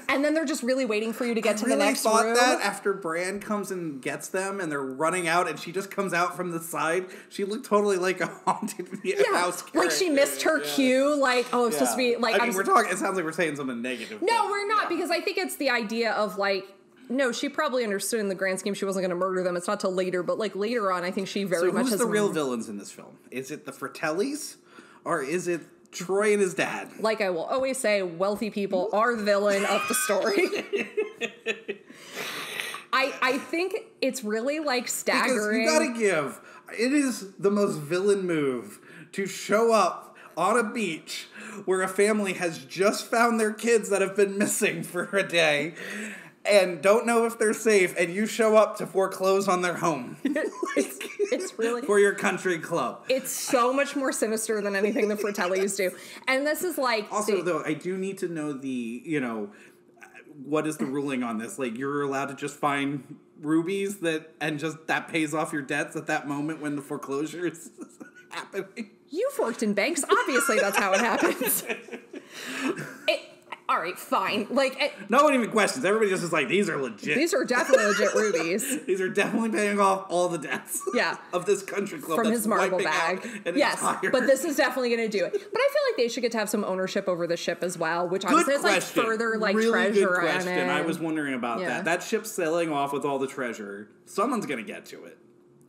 and then they're just really waiting for you to get to the next room. I really thought that after Bran comes and gets them, and they're running out, and she just comes out from the side. She looked totally like a haunted house character. Like, she missed her cue. Like, oh, it's supposed to be, like... I mean, we're talking... It sounds like we're saying something negative. No, we're not, because I think it's the idea of, like... No, she probably understood in the grand scheme she wasn't going to murder them. It's not till later, but like later on, I think she very much has... So who's the real villains in this film? Is it the Fratellis, or is it Troy and his dad? Like I will always say, wealthy people are the villain of the story. I think it's really like staggering. Because you gotta give... It is the most villain move to show up on a beach where a family has just found their kids that have been missing for a day and don't know if they're safe, and you show up to foreclose on their home. It's really... For your country club. It's so much more sinister than anything the Fratellis do. And this is like... Also, though, I do need to know the, what is the ruling on this? Like, you're allowed to just find rubies and just that pays off your debts at that moment when the foreclosure is happening? You've worked in banks. Obviously, that's how it happens. All right, fine. Like, no one even questions. Everybody just is like, these are legit. These are definitely legit rubies. These are definitely paying off all the debts. Yeah. Of this country club from his marble bag. Yes, but this is definitely going to do it. But I feel like they should get to have some ownership over the ship as well, which obviously is like further like really treasure good question. on it. I was wondering about that. That ship's sailing off with all the treasure. Someone's going to get to it.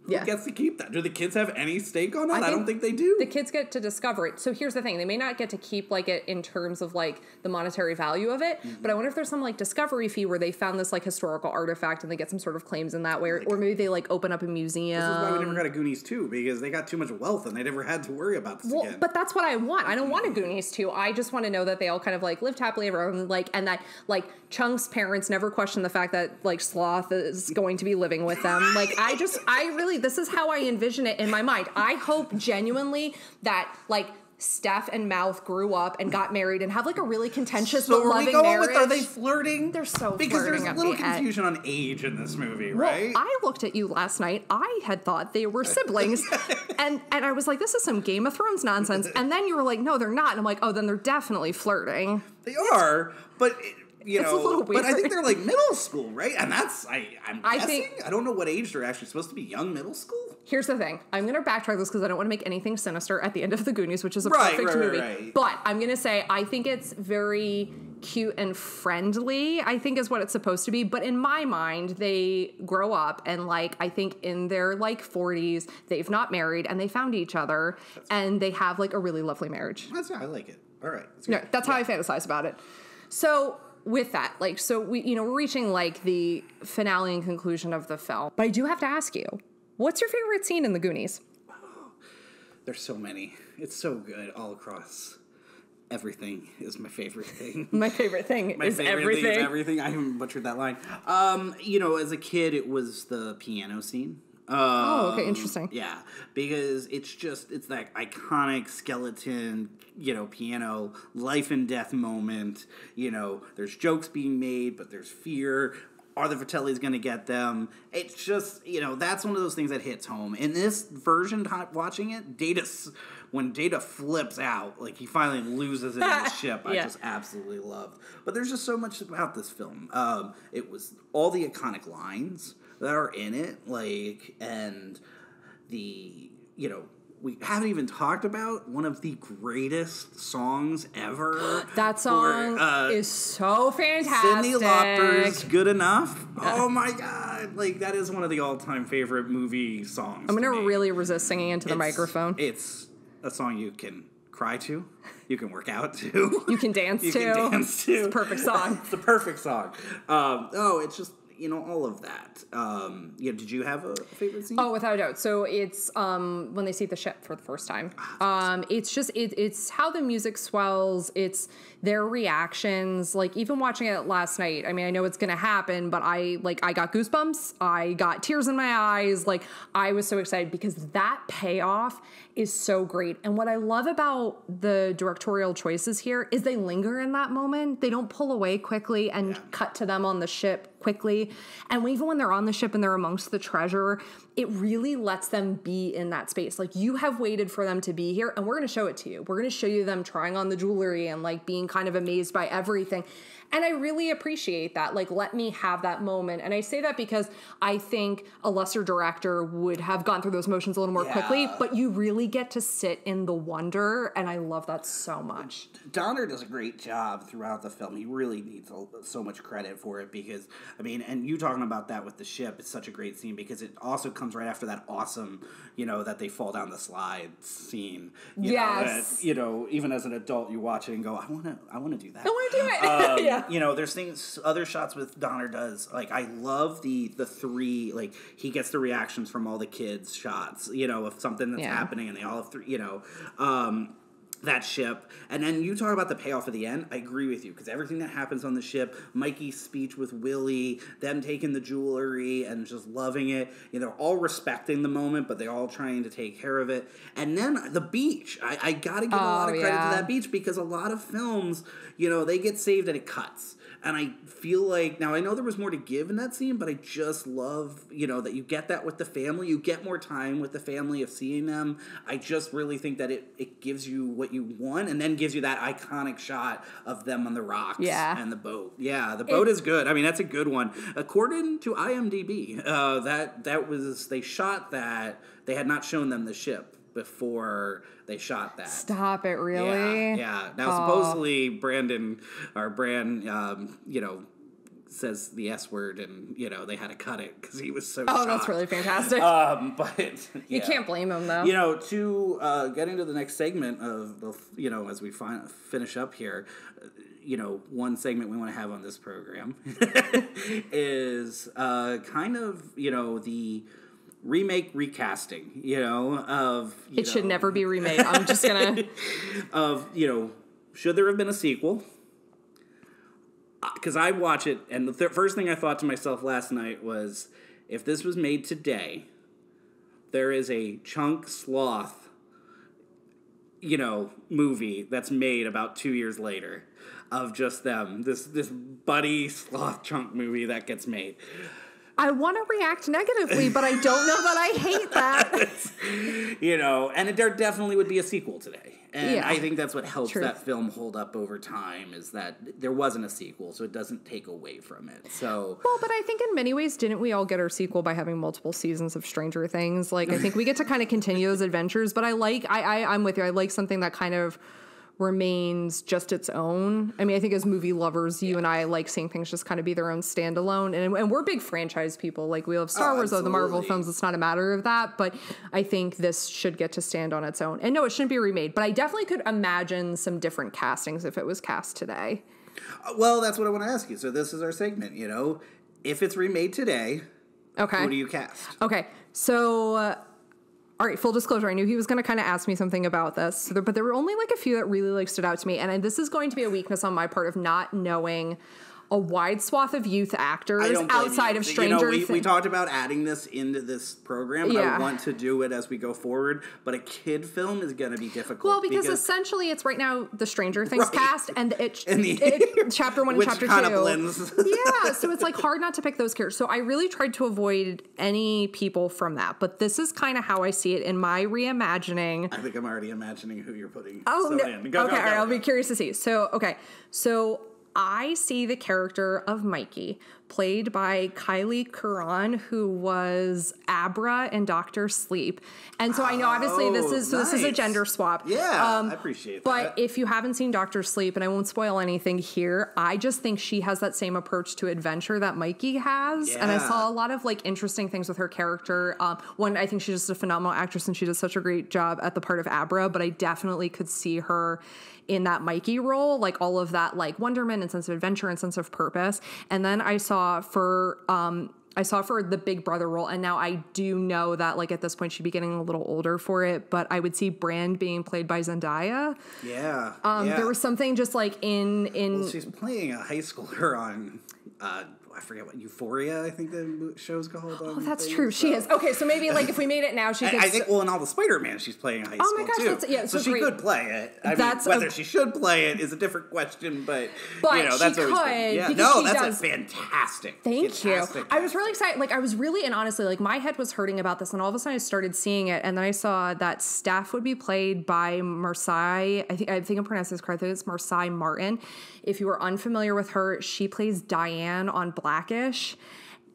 Who gets to keep that? Do the kids have any stake on it? I don't think they do. The kids get to discover it. So here's the thing. They may not get to keep like it in terms of like the monetary value of it, but I wonder if there's some like discovery fee where they found this like historical artifact and they get some sort of claims in that way, or maybe they like open up a museum. This is why we never got a Goonies 2, because they got too much wealth and they never had to worry about this again. But that's what I want. I don't want a Goonies 2. I just want to know that they all kind of like lived happily ever after, like, and that like Chunk's parents never questioned the fact that like Sloth is going to be living with them. Like this is how I envision it in my mind. I hope genuinely that like Steph and Mouth grew up and got married and have like a really contentious but loving marriage. Are they flirting? They're so because flirting. There's a little confusion on age in this movie, right? Well, I looked at you last night. I had thought they were siblings, and I was like, this is some Game of Thrones nonsense. And then you were like, no, they're not. And I'm like, oh, then they're definitely flirting. They are, but. It's a little weird. But I think they're like middle school, right? And that's, I'm guessing, I don't know what age they're actually supposed to be. Young middle school? Here's the thing. I'm going to backtrack this because I don't want to make anything sinister at the end of The Goonies, which is a perfect movie. Right. But I'm going to say I think it's very cute and friendly, I think is what it's supposed to be. But in my mind, they grow up and like, I think in their like 40s, they've not married and they found each other and they have like a really lovely marriage. I like it. All right. That's how I fantasize about it. So with that, like, so we're reaching like the finale and conclusion of the film. But I do have to ask you, what's your favorite scene in The Goonies? Oh, there's so many. It's so good all across. Everything is my favorite thing. My favorite thing is everything. Thing is everything. I haven't butchered that line. As a kid, it was the piano scene. Okay, interesting. Yeah, because it's that iconic skeleton, piano, life and death moment. There's jokes being made, but there's fear. Are the Fratellis going to get them? It's just, that's one of those things that hits home. In this version, watching it, when Data flips out, like he finally loses it in the ship, I just absolutely loved. But there's just so much about this film. It was all the iconic lines that are in it, like, and the, we haven't even talked about one of the greatest songs ever. That song is so fantastic. Cyndi Lauper's Good Enough. Oh my God. Like, that is one of the all-time favorite movie songs. I'm going to really resist singing into the microphone. It's a song you can cry to. You can work out to. You can dance to. It's the perfect song. It's the perfect song. It's just, all of that. Did you have a favorite scene? Oh, without a doubt. So it's when they see the ship for the first time. It's just it's how the music swells. It's their reactions. Like even watching it last night. I mean, I know it's gonna happen, but I got goosebumps. I got tears in my eyes. Like I was so excited because that payoff is so great. And what I love about the directorial choices here is they linger in that moment. They don't pull away quickly and cut to them on the ship quickly. And even when they're on the ship and they're amongst the treasure, it really lets them be in that space. Like you have waited for them to be here and we're going to show it to you. We're going to show you them trying on the jewelry and like being kind of amazed by everything. And I really appreciate that. Like, let me have that moment. And I say that because I think a lesser director would have gone through those motions a little more quickly, but you really get to sit in the wonder. And I love that so much. Donner does a great job throughout the film. He really needs so much credit for it because, I mean, and you talking about that with the ship, it's such a great scene because it also comes right after that awesome, that they fall down the slides scene. Yes. Even as an adult, you watch it and go, I want to do that. I want to do it. There's things, other shots with Donner does. Like, I love the three, like, he gets the reactions from all the kids' shots, of something that's happening, and they all have three, that ship. And then you talk about the payoff at the end. I agree with you, because everything that happens on the ship, Mikey's speech with Willie, them taking the jewelry and just loving it, they're all respecting the moment, but they're all trying to take care of it. And then the beach. I gotta give a lot of credit to that beach, because a lot of films, they get saved and it cuts. And I feel like, now I know there was more to give in that scene, but I just love, that you get that with the family. You get more time with the family of seeing them. I just really think that it gives you what you want, and then gives you that iconic shot of them on the rocks and the boat. Yeah, the boat is good. I mean, that's a good one. According to IMDb, they shot that. They had not shown them the ship before they shot that. Stop it, really? Yeah. Now, supposedly, Bran, says the S word, and, they had to cut it because he was so shocked. Oh, that's really fantastic. But, you can't blame him, though. To get into the next segment of the, as we finish up here, one segment we want to have on this program is kind of, the remake recasting, of... It should never be remade. I'm just gonna... of, should there have been a sequel? Because I watch it, and the first thing I thought to myself last night was, if this was made today, there is a Chunk Sloth, movie that's made about 2 years later of just them. This buddy sloth chunk movie that gets made. I want to react negatively, but I don't know that I hate that. And there definitely would be a sequel today. And I think that's what helps that film hold up over time, is that there wasn't a sequel, so it doesn't take away from it. So, well, but I think in many ways, didn't we all get our sequel by having multiple seasons of Stranger Things? Like, I think we get to kind of continue those adventures, but I'm with you. I like something that kind of remains just its own. I mean, I think as movie lovers, you and I like seeing things just kind of be their own standalone. And we're big franchise people. Like, we love Star Wars, the Marvel films. It's not a matter of that. But I think this should get to stand on its own. And no, it shouldn't be remade. But I definitely could imagine some different castings if it was cast today. Well, that's what I want to ask you. So this is our segment, If it's remade today, who do you cast? Okay, so... all right, full disclosure, I knew he was going to kind of ask me something about this, but there were only like a few that really stood out to me. And this is going to be a weakness on my part of not knowing a wide swath of youth actors outside of Stranger Things. We talked about adding this into this program. Yeah. I want to do it as we go forward, but a kid film is going to be difficult. Well, because essentially it's right now the Stranger Things cast and chapter 1 and chapter 2. Which kind of blends. Yeah, so it's like hard not to pick those characters. So I really tried to avoid any people from that, but this is kind of how I see it in my reimagining. I think I'm already imagining who you're putting. Oh, no. In. Go, I'll be curious to see. So I see the character of Mikey, played by Kylie Curran, who was Abra in Dr. Sleep. And so I know obviously this is a gender swap. Yeah, I appreciate that. But if you haven't seen Dr. Sleep, and I won't spoil anything here, I just think she has that same approach to adventure that Mikey has. Yeah. And I saw a lot of like interesting things with her character. One, I think she's just a phenomenal actress and she does such a great job at the part of Abra, but I definitely could see her in that Mikey role, like all of that like wonderment and sense of adventure and sense of purpose. And then I saw saw for the Big Brother role, and now I do know that like at this point she'd be getting a little older for it, but I would see Brand being played by Zendaya. Yeah. There was something just like in Well, she's playing a high schooler on I forget what, Euphoria, I think the show's called. Oh, that's true. She is. Okay, so maybe like if we made it now, she could. I think, well, in all the Spider-Man, she's playing high school, oh my gosh, too. So she great. could play it. I mean, whether she should play it is a different question, but you know, that's always good. Yeah, no, that's a fantastic. Thank you. I was really excited. Like, I was really, and honestly, like, my head was hurting about this, and all of a sudden I started seeing it, and then I saw that Steph would be played by Marsai. I think I'm pronouncing this correctly. It's Marsai Martin. If you are unfamiliar with her, she plays Diane on Blackish.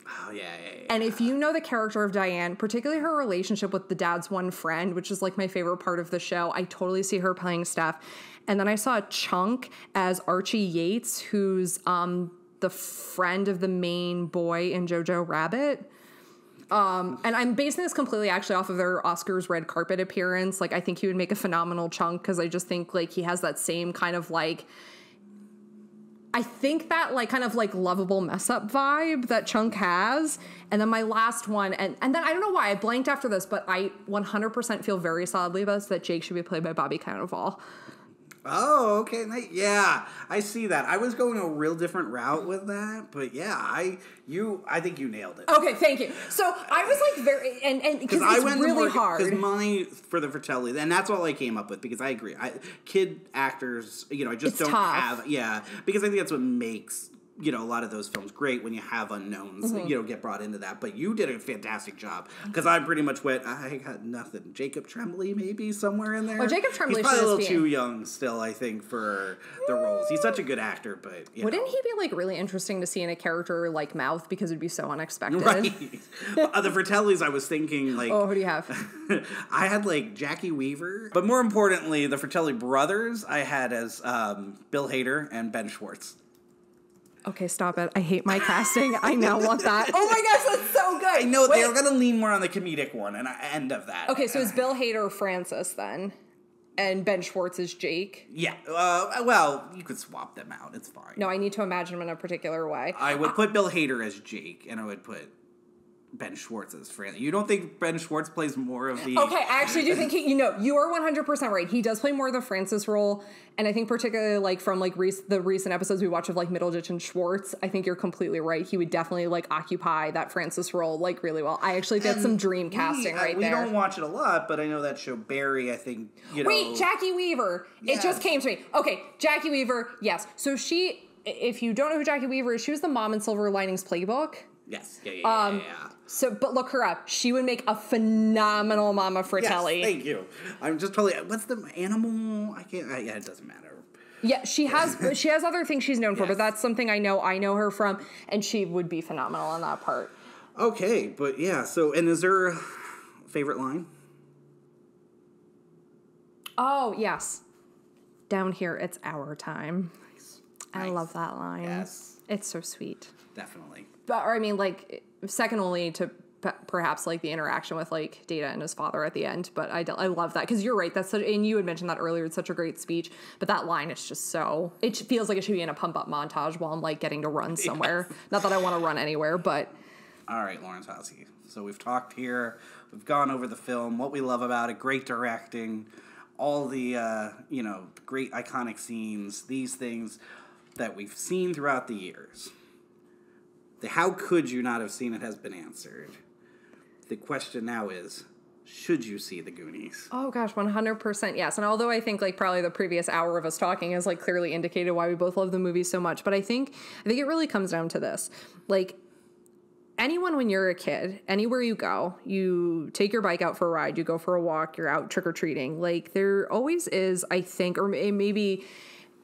Oh, yeah. And if you know the character of Diane, particularly her relationship with the dad's one friend, which is like my favorite part of the show, I totally see her playing Steph. And then I saw Chunk as Archie Yates, who's the friend of the main boy in Jojo Rabbit. And I'm basing this completely actually off of their Oscars red carpet appearance. Like, I think he would make a phenomenal Chunk because I just think like he has that same kind of like, I think that like kind of like lovable mess up vibe that Chunk has. And then my last one, and then I don't know why I blanked after this, but I 100% feel very solidly about this, that Jake should be played by Bobby Cannavale. Oh, okay. Yeah, I see that. I was going a real different route with that, but yeah, I think you nailed it. Okay, thank you. So I was like very, and because it's really hard. Because mine for the Fratelli, and that's all I came up with, because I agree. Kid actors, you know, I just don't have, because I think that's what makes, you know, a lot of those films great, when you have unknowns, you know, get brought into that. But you did a fantastic job, because I pretty much went, I got nothing. Jacob Tremblay, maybe somewhere in there. Oh, Jacob Tremblay. He's probably a little too young still, I think, for the roles. He's such a good actor, but wouldn't he be like really interesting to see in a character like Mouth, because it'd be so unexpected? Right. The Fratellis, I was thinking like. Oh, who do you have? I had like Jackie Weaver, but more importantly, the Fratelli brothers I had as Bill Hader and Ben Schwartz. Okay, stop it. I hate my casting. I now want that. Oh my gosh, that's so good. I know. They're going to lean more on the comedic one, and end of that. Okay, so is Bill Hader Francis then? And Ben Schwartz is Jake? Yeah. Well, you could swap them out. It's fine. No, I need to imagine him in a particular way. I would put Bill Hader as Jake, and I would put Ben Schwartz as Francis. You don't think Ben Schwartz plays more of the... Okay, I actually do think you are 100% right. He does play more of the Francis role, and I think particularly like from like the recent episodes we watch of like Middleditch and Schwartz, I think you're completely right. He would definitely like occupy that Francis role like really well. I actually get some dream casting right there. We don't watch it a lot, but I know that show Barry, I think, you know... Wait, Jackie Weaver. Yes. It just came to me. Okay, Jackie Weaver, yes. So she, if you don't know who Jackie Weaver is, she was the mom in Silver Linings Playbook. Yes. Yeah. So, but look her up. She would make a phenomenal Mama Fratelli. Yes, thank you. I'm just totally... What's the animal? I can't... yeah, it doesn't matter. Yeah, she has other things she's known for, but that's something I know her from, and she would be phenomenal on that part. Okay, but yeah, so, and is there a favorite line? Oh, yes. Down here, it's our time. Nice. I love that line. Yes. It's so sweet. Definitely. Or I mean, like, second only to perhaps like the interaction with like Data and his father at the end, but I love that, because you're right, and you had mentioned that earlier, it's such a great speech, but that line is just so, it feels like it should be in a pump up montage while I'm like getting to run somewhere. Yes. Not that I want to run anywhere, but all right, Lauren Tocci, so we've talked here, we've gone over the film, what we love about it, great directing, all the great iconic scenes, these things that we've seen throughout the years. How could you not have seen it has been answered. The question now is, should you see the Goonies? Oh gosh, 100% yes. And although I think like probably the previous hour of us talking has like clearly indicated why we both love the movie so much, but I think it really comes down to this. Like, anyone, when you're a kid, anywhere you go, you take your bike out for a ride, you go for a walk, you're out trick-or-treating. Like, there always is, I think, or maybe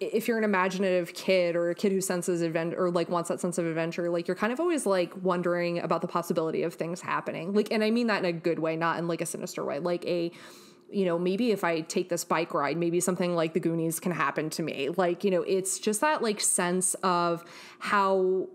if you're an imaginative kid or a kid who senses adventure or like wants that sense of adventure, like you're kind of always like wondering about the possibility of things happening. Like, and I mean that in a good way, not in like a sinister way, like maybe if I take this bike ride, maybe something like the Goonies can happen to me. Like, it's just that like sense of how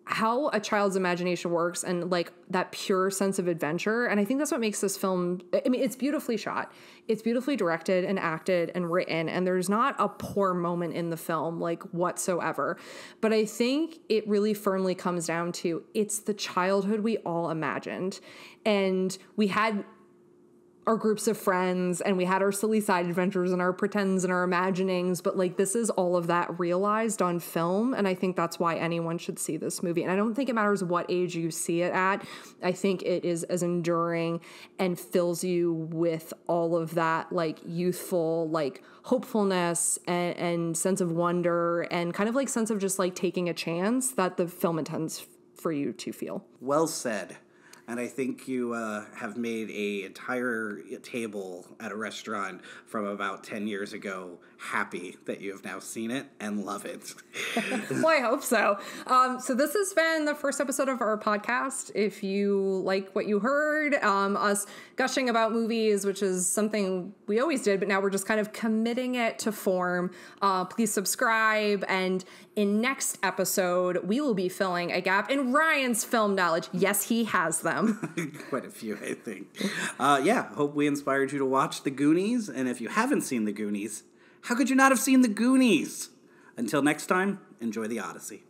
how a child's imagination works and like that pure sense of adventure. And I think that's what makes this film, I mean, it's beautifully shot. It's beautifully directed and acted and written. And there's not a poor moment in the film, like whatsoever. But I think it really firmly comes down to it's the childhood we all imagined. And we had our groups of friends and we had our silly side adventures and our pretends and our imaginings, but like this is all of that realized on film. And I think that's why anyone should see this movie. And I don't think it matters what age you see it at. I think it is as enduring and fills you with all of that like youthful, like hopefulness and sense of wonder and kind of like sense of just like taking a chance that the film intends for you to feel. Well said. And I think you have made an entire table at a restaurant from about 10 years ago happy that you have now seen it and love it. Well, I hope so. So this has been the first episode of our podcast. If you like what you heard, us gushing about movies, which is something we always did, but now we're just kind of committing it to form, please subscribe. And in next episode, we will be filling a gap in Ryan's film knowledge. Yes, he has them. Quite a few, I think. Hope we inspired you to watch The Goonies. And if you haven't seen The Goonies, how could you not have seen The Goonies? Until next time, enjoy the Odyssey.